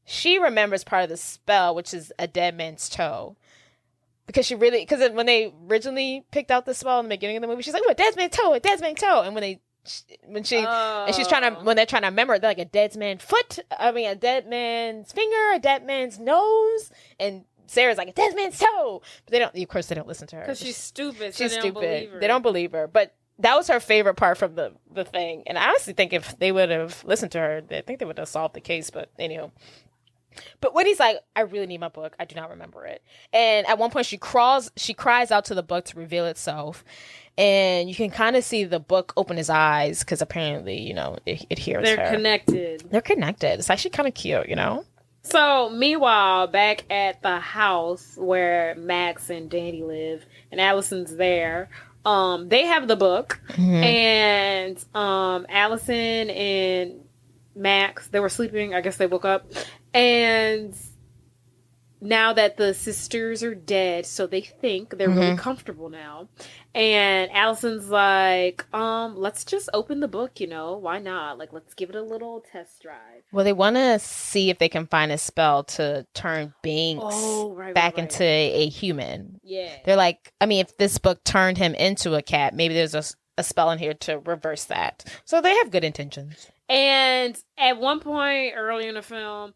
she remembers part of the spell, which is a dead man's toe, because when they originally picked out the spell in the beginning of the movie, she's like, "Oh, a dead man's toe, a dead man's toe," and when they're trying to remember, they're like a dead man's foot, a dead man's finger, a dead man's nose, and Sarah's like, a dead man's toe. But they don't listen to her. Because she's stupid. She's stupid. Don't believe her. They don't believe her. But that was her favorite part from the thing. And I honestly think if they would have listened to her, I think they would have solved the case. But anyhow. But Winnie's like, I really need my book. I do not remember it. And at one point she cries out to the book to reveal itself. And you can kind of see the book open his eyes because apparently, it hears her. They're connected. It's actually kind of cute, So, meanwhile, back at the house where Max and Danny live, and Allison's there, they have the book, and Allison and Max, they were sleeping, I guess they woke up, and now that the sisters are dead, so they think they're really comfortable now, and Allison's like, let's just open the book, why not? Like, let's give it a little test drive. Well, they want to see if they can find a spell to turn Binks back into a human. Yeah. They're like, if this book turned him into a cat, maybe there's a spell in here to reverse that. So they have good intentions. And at one point earlier in the film,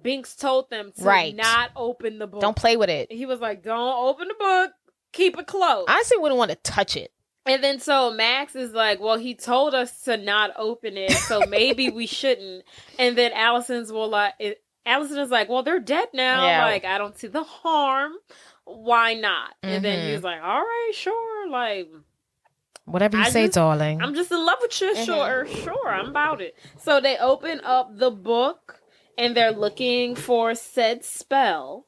Binks told them to not open the book. Don't play with it. He was like, don't open the book. Keep it closed. I honestly wouldn't want to touch it. And then so Max is like, well, he told us to not open it, so maybe we shouldn't. And then Allison is like, well, they're dead now. Yeah. Like, I don't see the harm. Why not? And then he was like, all right, sure. Like, whatever you say, darling. I'm just in love with you. Sure, I'm about it. So they open up the book and they're looking for said spell.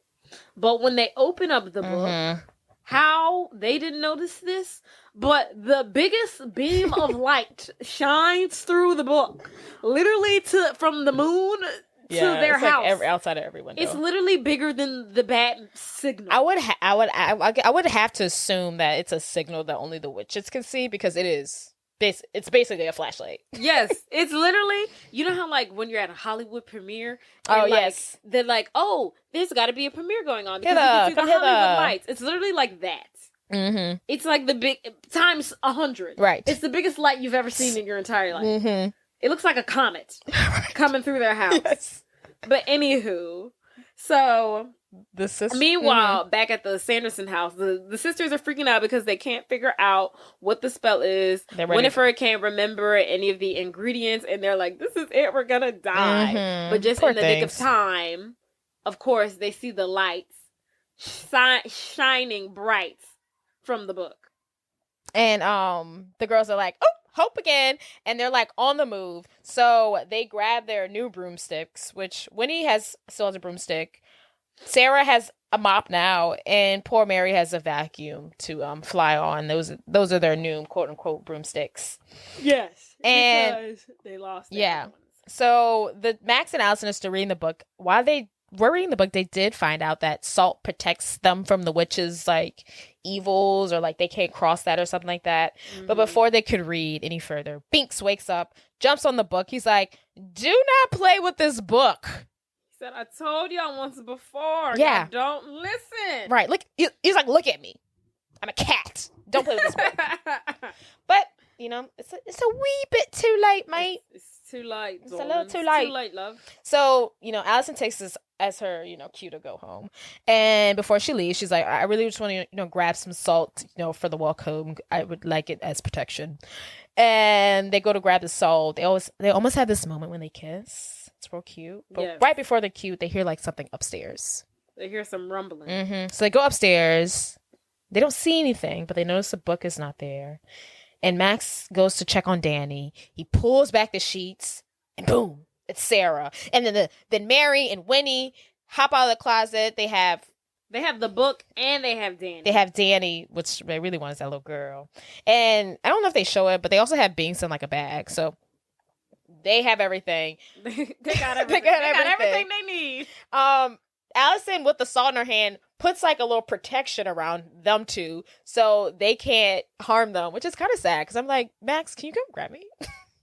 But when they open up the book, how they didn't notice this, but the biggest beam of light shines through the book, literally from the moon to their house, like outside of every window. It's literally bigger than the bat signal. I would have to assume that it's a signal that only the witches can see because it is. It's basically a flashlight. Yes, it's literally. You know how like when you're at a Hollywood premiere, yes, they're like, oh, there's got to be a premiere going on because you can see the Hollywood lights. It's literally like that. Mm-hmm. It's like the big times 100. Right. It's the biggest light you've ever seen in your entire life. Mm-hmm. It looks like a comet coming through their house. Yes. But anywho, so the sisters. Meanwhile, back at the Sanderson house, the sisters are freaking out because they can't figure out what the spell is. Winifred can't remember any of the ingredients, and they're like, "This is it. We're gonna die." Mm-hmm. But just in the nick of time, of course, they see the lights shining bright from the book, and the girls are like, "Oh, hope again," and they're like on the move. So they grab their new broomsticks, which Winnie still has a broomstick. Sarah has a mop now, and poor Mary has a vacuum to fly on. Those are their new quote unquote broomsticks. Yes, and because they lost. Yeah. So the Max and Allison are still reading the book. While they were reading the book, they did find out that salt protects them from the witches' like evils, or like they can't cross that or something like that. Mm-hmm. But before they could read any further, Binks wakes up, jumps on the book. He's like, "Do not play with this book." Said, I told y'all once before. Yeah. Y'all don't listen. Right. Look, he's like, look at me. I'm a cat. Don't play with this book. But, it's a wee bit too late, mate. It's too light. It's a little too light. Too light, love. So, Allison takes this as her, cue to go home. And before she leaves, she's like, I really just want to, grab some salt, for the walk home. I would like it as protection. And they go to grab the salt. They almost have this moment when they kiss. It's real cute. But right before they're cute, they hear like something upstairs. They hear some rumbling. Mm-hmm. So they go upstairs. They don't see anything, but they notice the book is not there. And Max goes to check on Danny. He pulls back the sheets, and boom, it's Sarah. And then Mary and Winnie hop out of the closet. They have the book and they have Danny. They have Danny, which they really want is that little girl. And I don't know if they show it, but they also have Binks in like a bag. So they have everything. they got everything. They got everything they need. Allison, with the salt in her hand, puts like a little protection around them two so they can't harm them, which is kind of sad because I'm like, Max, can you come grab me?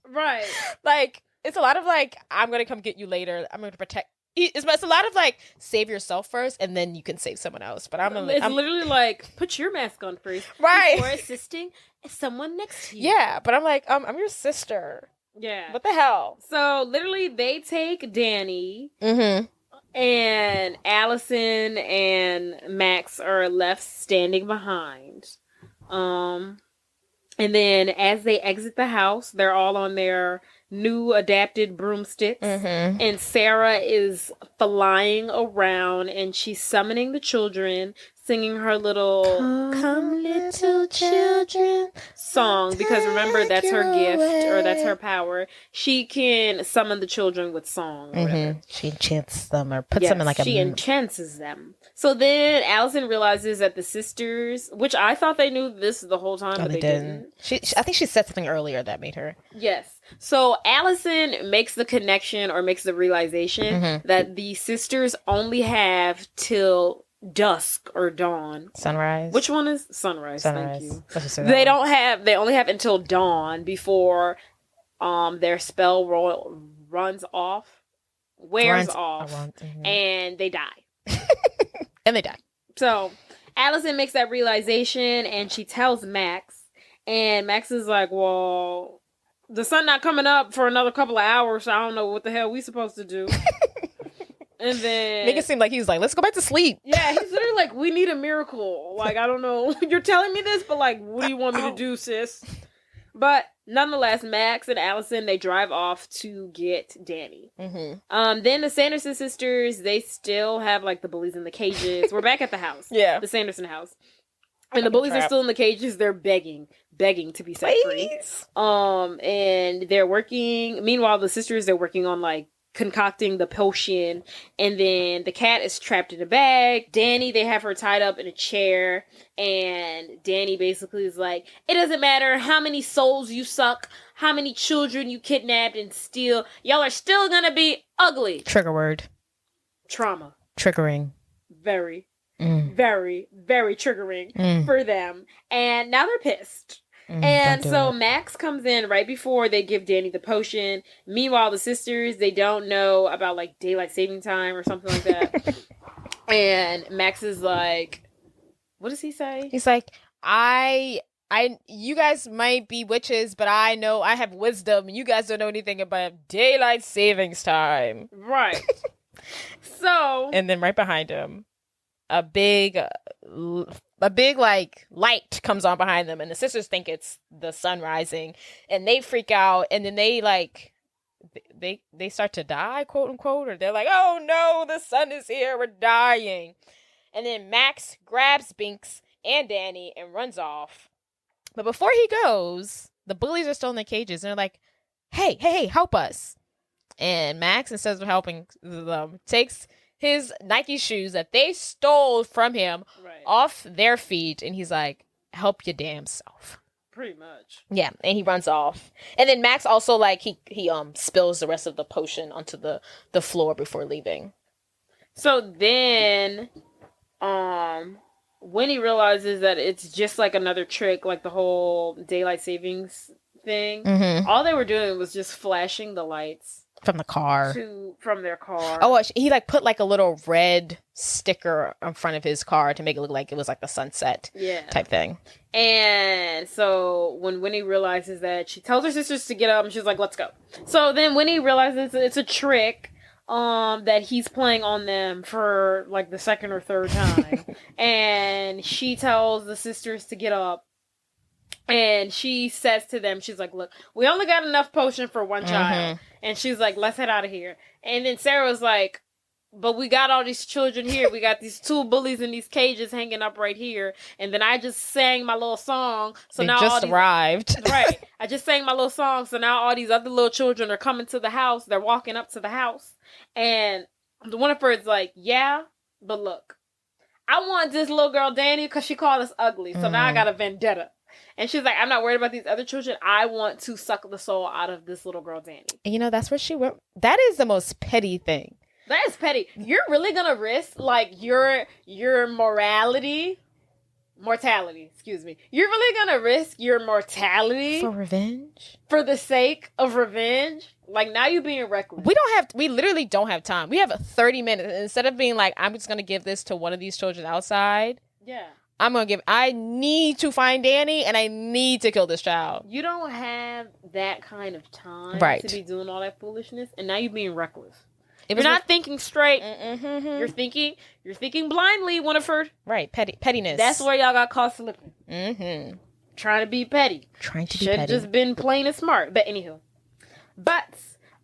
Right. Like, it's a lot of like, I'm going to come get you later. I'm going to protect. It's a lot of like, save yourself first and then you can save someone else. But I'm literally like, put your mask on first. Right. Before assisting someone next to you. Yeah, but I'm like, I'm your sister. Yeah. What the hell? So literally they take Danny. Mm-hmm. And Allison and Max are left standing behind. And then as they exit the house, they're all on their new adapted broomsticks. Mm-hmm. And Sarah is flying around and she's summoning the children, singing her little Come Little Children song. Because remember, that's her gift, or that's her power. She can summon the children with song or whatever. She enchants them or puts them in like she enchants them. So then Allison realizes that the sisters, which I thought they knew this the whole time, but they didn't. I think she said something earlier that made her. Yes. So Allison makes the connection or makes the realization that the sisters only have till dusk or dawn. Sunrise. Which one is sunrise? Thank you. They only have until dawn before their spell runs off, wears off, and they die. And they die. So Allison makes that realization and she tells Max, and Max is like, well, the sun not coming up for another couple of hours, so I don't know what the hell we supposed to do. And then make it seem like he's like, let's go back to sleep. Yeah, he's literally like, we need a miracle. Like, I don't know. You're telling me this, but like, what do you want me to do, sis? But nonetheless, Max and Allison, they drive off to get Danny. Mm-hmm. Then the Sanderson sisters, they still have like the bullies in the cages. We're back at the house. Yeah. The Sanderson house. And the bullies are still in the cages. They're begging to be set free. And they're working. Meanwhile, the sisters, they're working on like concocting the potion, and then the cat is trapped in a bag. Danny, they have her tied up in a chair, and Danny basically is like, it doesn't matter how many souls you suck, how many children you kidnapped and steal, y'all are still gonna be ugly. Trigger word. Trauma. Triggering. Very, very, very triggering for them. And now they're pissed. And so Max comes in right before they give Danny the potion. Meanwhile, the sisters, they don't know about like daylight saving time or something like that. And Max is like, what does he say? He's like, you guys might be witches, but I know I have wisdom. You guys don't know anything about daylight savings time. Right. So. And then right behind him, a big like light comes on behind them, and the sisters think it's the sun rising, and they freak out, and then they like they start to die, quote unquote, or they're like, oh no, the sun is here, we're dying. And then Max grabs Binks and Danny and runs off. But before he goes, the bullies are still in their cages, and they're like, hey, help us. And Max, instead of helping them, takes his Nike shoes that they stole from him off their feet, and he's like, help your damn self. Pretty much. Yeah, and he runs off. And then Max also, like, he spills the rest of the potion onto the floor before leaving. So then, when he realizes that it's just like another trick, like the whole daylight savings thing, all they were doing was just flashing the lights. From the car. From their car. Oh, he like put like a little red sticker in front of his car to make it look like it was like the sunset type thing. And so when Winnie realizes that, she tells her sisters to get up and she's like, let's go. So then Winnie realizes it's a trick that he's playing on them for like the second or third time. And she tells the sisters to get up. And she says to them, she's like, look, we only got enough potion for one child. And she's like, let's head out of here. And then Sarah was like, but we got all these children here. We got these 2 bullies in these cages hanging up right here. And then I just sang my little song. So they now just arrived. Right. I just sang my little song. So now all these other little children are coming to the house. They're walking up to the house. And the Winifred's like, yeah, but look, I want this little girl Danny because she called us ugly. So now I got a vendetta. And she's like, I'm not worried about these other children. I want to suck the soul out of this little girl, Danny. And you know, that's where she went. That is the most petty thing. That is petty. You're really going to risk, like, your mortality, excuse me. You're really going to risk your mortality. For revenge? For the sake of revenge? Like, now you're being reckless. We literally don't have time. We have 30 minutes. Instead of being like, I'm just going to give this to one of these children outside. Yeah. I need to find Danny and I need to kill this child. You don't have that kind of time to be doing all that foolishness, and now you're being reckless. You're not thinking straight. You're thinking blindly, Winifred. Right, pettiness. That's where y'all got caught slipping. Trying to be petty. Should have just been plain and smart. But anywho.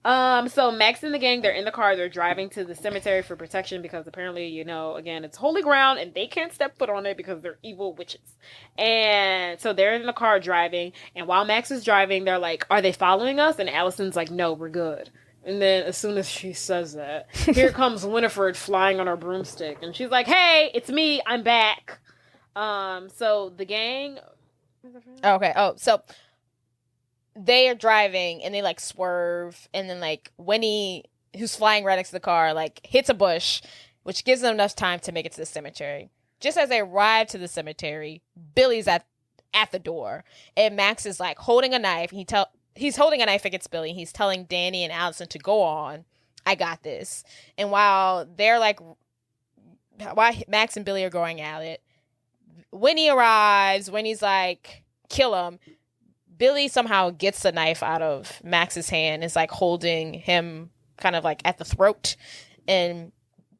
So Max and the gang, they're in the car. They're driving to the cemetery for protection because apparently, you know, again, it's holy ground and they can't step foot on it because they're evil witches. And so they're in the car driving. And while Max is driving, they're like, are they following us? And Allison's like, no, we're good. And then as soon as she says that, here comes Winifred flying on her broomstick. And she's like, hey, it's me. I'm back. So the gang. Okay. Oh, so they are driving and they like swerve, and then like Winnie, who's flying right next to the car, like hits a bush, which gives them enough time to make it to the cemetery. Just as they arrive to the cemetery, Billy's at the door, and Max is like holding a knife. He's holding a knife against Billy. He's telling Danny and Allison to go on. I got this. And while Max and Billy are going at it, Winnie arrives. Winnie's like, kill him. Billy somehow gets the knife out of Max's hand, is like holding him kind of like at the throat. And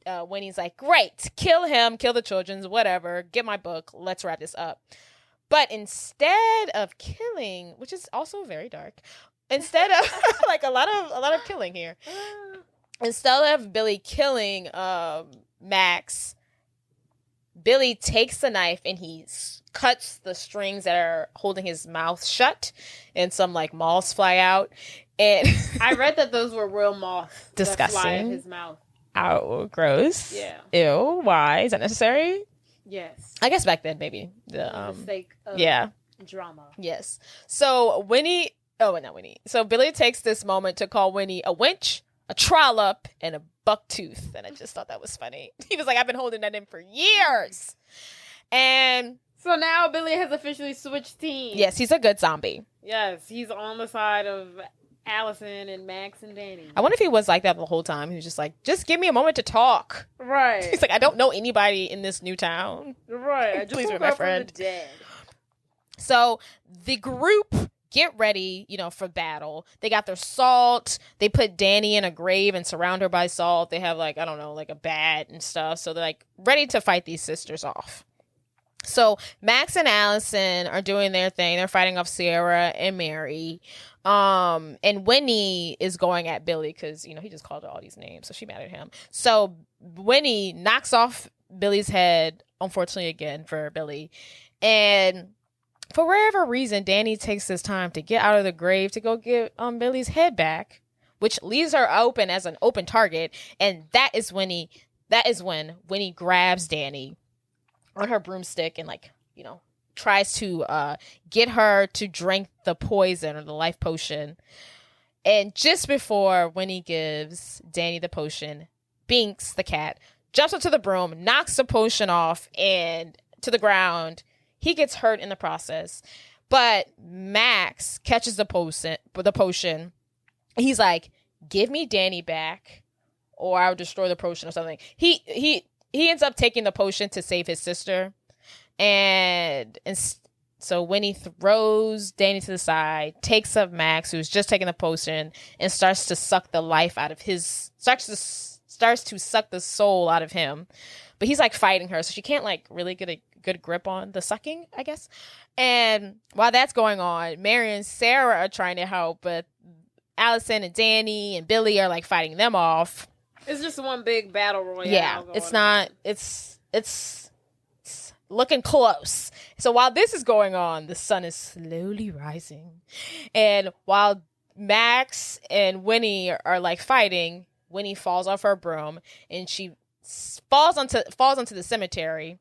Winnie's like, great, kill him, kill the children, whatever, get my book, let's wrap this up. But instead of killing, which is also very dark, instead of like a lot of killing here, instead of Billy killing Max, Billy takes the knife and he cuts the strings that are holding his mouth shut, and some like moths fly out. And I read that those were real moths. Disgusting. That fly in his mouth. Ow, gross. Yeah. Ew. Why is that necessary? Yes. I guess back then maybe for the sake of drama. Yes. So So Billy takes this moment to call Winnie a winch, a trollop, and a buck tooth. And I just thought that was funny. He was like, I've been holding that in for years. And so now Billy has officially switched teams. Yes, he's a good zombie. Yes, he's on the side of Allison and Max and Danny. I wonder if he was like that the whole time. He was just like, just give me a moment to talk. Right. He's like, I don't know anybody in this new town. Right. I just Please be my friend. From the dead. So the group get ready, for battle. They got their salt. They put Danny in a grave and surround her by salt. They have like a bat and stuff. So they're like ready to fight these sisters off. So Max and Allison are doing their thing. They're fighting off Sierra and Mary. And Winnie is going at Billy because, he just called her all these names. So she mad at him. So Winnie knocks off Billy's head, unfortunately again for Billy. And for whatever reason, Danny takes this time to get out of the grave to go get Billy's head back, which leaves her open as an open target. And that is when Winnie grabs Danny on her broomstick and tries to get her to drink the poison or the life potion. And just before Winnie gives Danny the potion, Binks, the cat, jumps up to the broom, knocks the potion off and to the ground. He gets hurt in the process. But Max catches the potion. He's like, give me Danny back, or I'll destroy the potion or something. He ends up taking the potion to save his sister, and so Winnie throws Danny to the side, takes up Max, who's just taking the potion, and starts to suck the life out of starts to suck the soul out of him. But he's like fighting her, so she can't like really get a good grip on the sucking, I guess. And while that's going on, Mary and Sarah are trying to help, but Allison and Danny and Billy are like fighting them off. It's just one big battle royale. Yeah, it's not. It's looking close. So while this is going on, the sun is slowly rising, and while Max and Winnie are like fighting, Winnie falls off her broom and she falls onto the cemetery.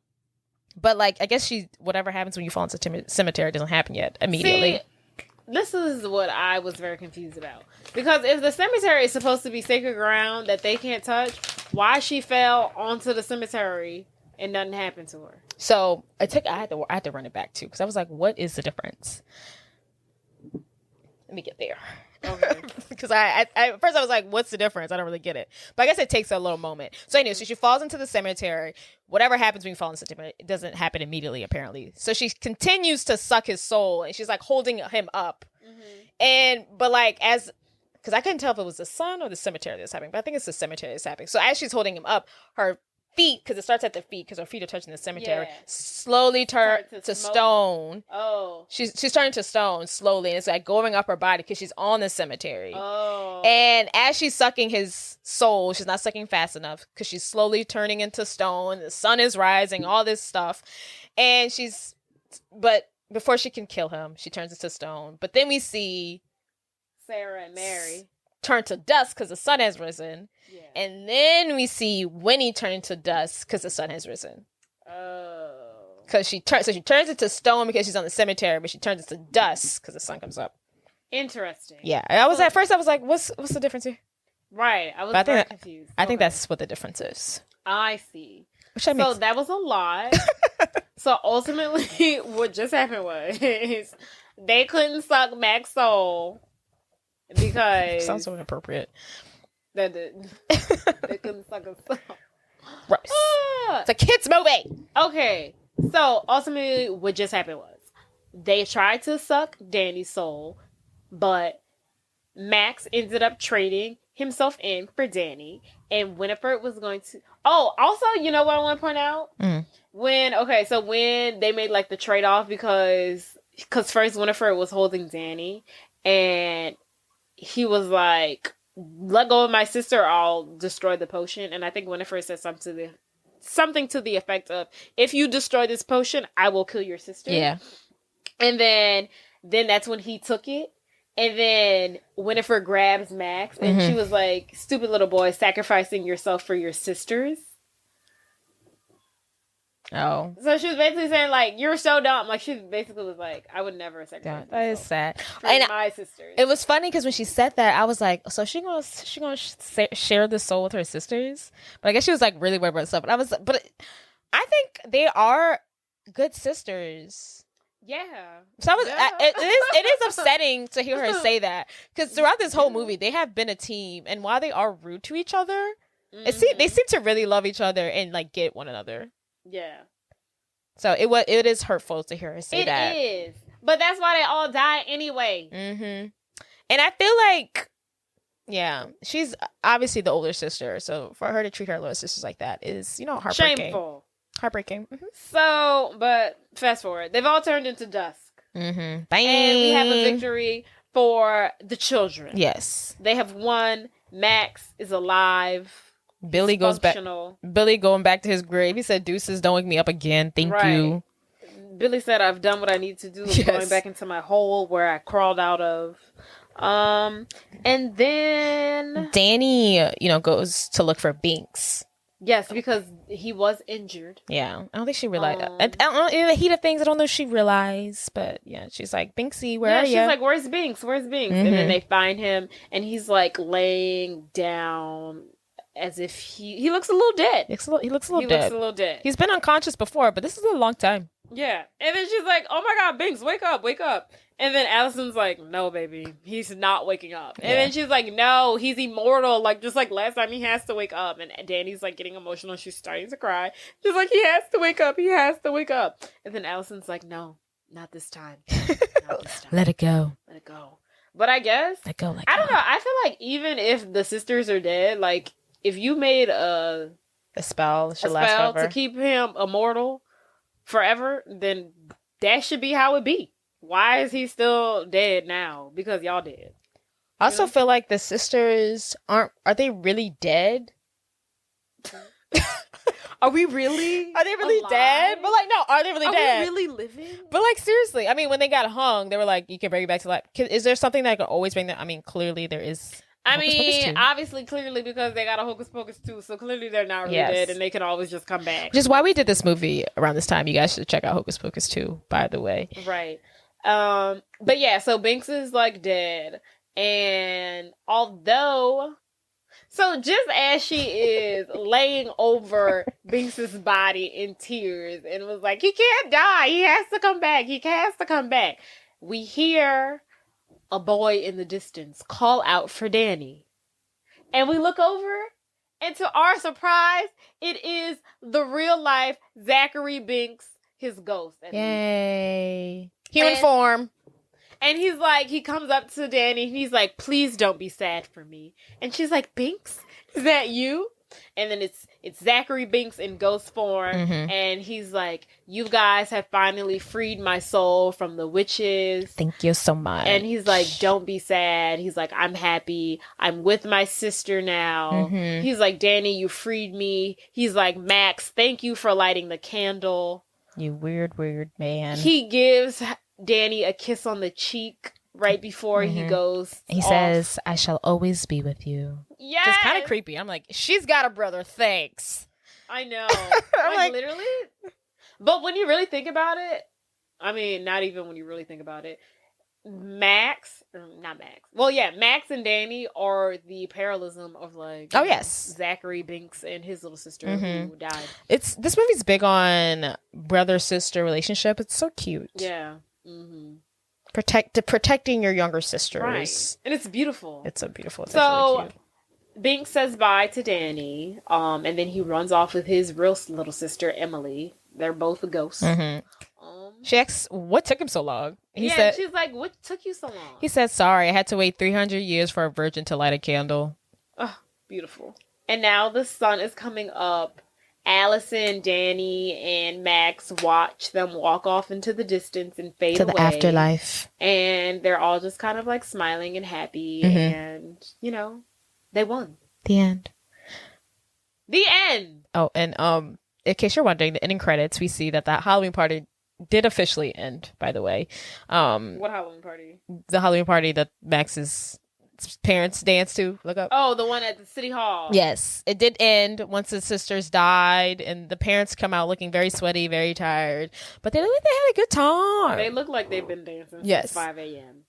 But like, I guess whatever happens when you fall into the cemetery doesn't happen yet immediately. See, this is what I was very confused about, because if the cemetery is supposed to be sacred ground that they can't touch, why she fell onto the cemetery and nothing happened to her? So I had to run it back too, because I was like, what is the difference? Let me get there. Okay. Because I at first I was like, what's the difference? I don't really get it. But I guess it takes a little moment. So anyway, so she falls into the cemetery. Whatever happens when you fall into the cemetery, it doesn't happen immediately, apparently. So she continues to suck his soul, and she's like holding him up. But like, because I couldn't tell if it was the sun or the cemetery that's happening, but I think it's the cemetery that's happening. So as she's holding him up, her feet, because it starts at the feet, because her feet are touching the cemetery, slowly turn to stone. Oh. She's turning to stone slowly, and it's like going up her body because she's on the cemetery. Oh. And as she's sucking his soul, she's not sucking fast enough because she's slowly turning into stone. The sun is rising, all this stuff. And but before she can kill him, she turns into stone. But then we see Sarah and Mary turn to dust because the sun has risen. Yeah. And then we see Winnie turn into dust because the sun has risen. Oh. Because she turns into stone because she's on the cemetery, but she turns into dust because the sun comes up. Interesting. Yeah. And at first I was like, what's the difference here? Right. I was very confused. I think that's what the difference is. I see. So that was a lot. So ultimately what just happened was they couldn't suck Max soul because sounds so inappropriate. That did. They couldn't suck a soul. Right. It's a kid's movie. Okay. So ultimately what just happened was they tried to suck Danny's soul, but Max ended up trading himself in for Danny, and Winifred was going to... Oh, also, you know what I want to point out? When they made like the trade-off, because first Winifred was holding Danny, and he was like, let go of my sister, I'll destroy the potion. And I think Winifred said something to the effect of, if you destroy this potion, I will kill your sister. Yeah. And then that's when he took it. And then Winifred grabs Max, and she was like, stupid little boy, sacrificing yourself for your sisters. Oh. So she was basically saying, like, you're so dumb. Like, she basically was like, I would never sacrifice that is sad. For my sisters. It was funny because when she said that, I was like, so she gonna share the soul with her sisters? But I guess she was like really worried about herself. But I think they are good sisters. Yeah. So it is upsetting to hear her say that, because throughout this whole movie they have been a team, and while they are rude to each other, they seem to really love each other and like get one another. Yeah. So it is hurtful to hear her say that. It is, but that's why they all die anyway. And I feel like, yeah, she's obviously the older sister, so for her to treat her little sisters like that is, heartbreaking. Shameful. Heartbreaking. So, but fast forward, they've all turned into dust. Bang. And we have a victory for the children. Yes. They have won. Max is alive. Billy goes back. Billy going back to his grave. He said, "Deuces, don't wake me up again. Thank you." Billy said, "I've done what I need to do. I'm going back into my hole where I crawled out of." And then Danny, goes to look for Binks. Yes, because he was injured. Yeah, I don't think she realized. I don't know, in the heat of things, I don't know if she realized, but yeah, she's like, Binksy, where are you? Yeah, she's like, where's Binks? Where's Binks? And then they find him, and he's like laying down as if he looks a little dead. He looks a little dead. Looks a little dead. He's been unconscious before, but this is a long time. Yeah. And then she's like, oh my God, Binks, wake up, wake up. And then Allison's like, no, baby, he's not waking up. And then she's like, no, he's immortal. Like, just like last time, he has to wake up. And Danny's like getting emotional. She's starting to cry. She's like, he has to wake up. He has to wake up. And then Allison's like, no, not this time. Not this time. Let it go. Let it go. But I guess, let go. I don't know. I feel like even if the sisters are dead, like, if you made a spell to keep him immortal forever, then that should be how it be. Why is he still dead now? Because y'all dead. I also feel like the sisters are they really dead? Are we really? Are they really alive? Dead? But like, no, are they really dead? Are we really living? But like, seriously, I mean, when they got hung, they were like, you can bring it back to life. Is there something that could always bring them? I mean, clearly there is. I mean, obviously, clearly, because they got a Hocus Pocus 2, so clearly they're not really dead, and they can always just come back. Which is why we did this movie around this time. You guys should check out Hocus Pocus 2, by the way. Right. But yeah, so Binks is like dead, and although, so just as she is laying over Binks's body in tears and was like, he can't die, he has to come back, he has to come back, we hear a boy in the distance call out for Danny. And we look over, and to our surprise, it is the real life Zachary Binks, his ghost. Yay. Human form. And he's like, he comes up to Danny, and he's like, please don't be sad for me. And she's like, Binks, is that you? And then it's Zachary Binks in ghost form, and he's like, you guys have finally freed my soul from the witches. Thank you so much. And he's like, don't be sad. He's like, I'm happy. I'm with my sister now. He's like, Danny, you freed me. He's like, Max, thank you for lighting the candle. You weird man. He gives Danny a kiss on the cheek right before he goes. He says, I shall always be with you. Yeah. Just kind of creepy. I'm like, she's got a brother. Thanks. I know. like literally. But when you really think about it, I mean, not even when you really think about it, Max and Danny are the parallelism of like, Zachary Binks and his little sister who died. This movie's big on brother-sister relationship. It's so cute. Yeah. Protecting your younger sisters. Right. And it's beautiful. It's so beautiful. It's so really cute. Binks says bye to Danny, and then he runs off with his real little sister, Emily. They're both a ghost. She asks, what took him so long? She's like, what took you so long? He said, sorry, I had to wait 300 years for a virgin to light a candle. Oh, beautiful. And now the sun is coming up. Allison, Danny, and Max watch them walk off into the distance and fade away. To the afterlife. And they're all just kind of like smiling and happy. And, you know, they won. The end. The end! Oh, and in case you're wondering, the ending credits, we see that Halloween party did officially end, by the way. What Halloween party? The Halloween party that Max's parents danced to. Look up. Oh, the one at the city hall. Yes, it did end once the sisters died, and the parents come out looking very sweaty, very tired, but they look like they had a good time. They look like they've been dancing since 5 a.m.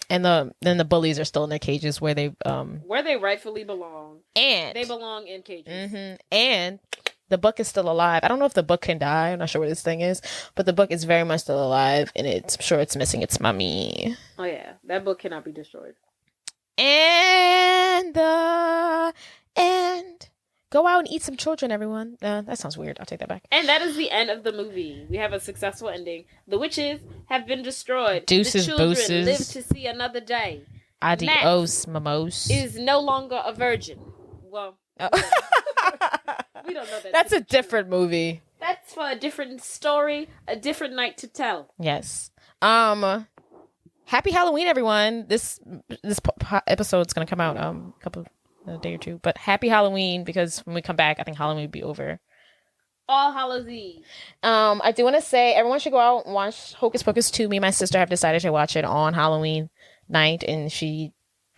And then the bullies are still in their cages where they rightfully belong, and they belong in cages. And the book is still alive. I don't know if the book can die. I'm not sure what this thing is, but the book is very much still alive, and I'm sure it's missing its mummy. Oh yeah, that book cannot be destroyed. And the end. Go out and eat some children, everyone. That sounds weird. I'll take that back. And that is the end of the movie. We have a successful ending. The witches have been destroyed. Deuces, the children booses. live to see another day. Adios, mamos. Is no longer a virgin. Well, we don't know that. That's a different movie. That's for a different story, a different night to tell. Yes. Happy Halloween, everyone. This episode's gonna come out a day or two, but happy Halloween, because when we come back, I think Halloween will be over. All Hallows Eve. I do want to say everyone should go out and watch Hocus Pocus 2. Me and my sister have decided to watch it on Halloween night, and she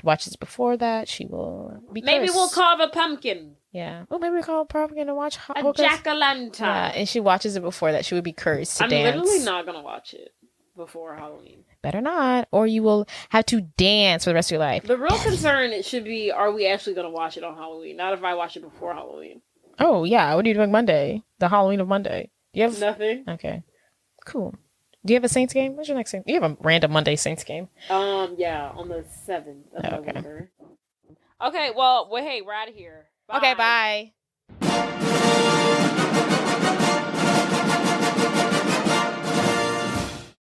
watches before that. She will be maybe cursed. We'll carve a pumpkin. Yeah. Oh, maybe we'll carve a pumpkin and watch a jack-o'-lantern. Yeah, and she watches it before that. She would be cursed to I'm dance. literally not gonna watch it before Halloween. Better not, or you will have to dance for the rest of your life. The real concern it should be, are we actually going to watch it on Halloween? Not if I watch it before Halloween. Oh, yeah. What are you doing Monday? The Halloween of Monday. Do you have nothing? Okay. Cool. Do you have a Saints game? What's your next game? You have a random Monday Saints game. Yeah, on the 7th of November. Okay, well, hey, we're out of here. Bye. Okay, bye.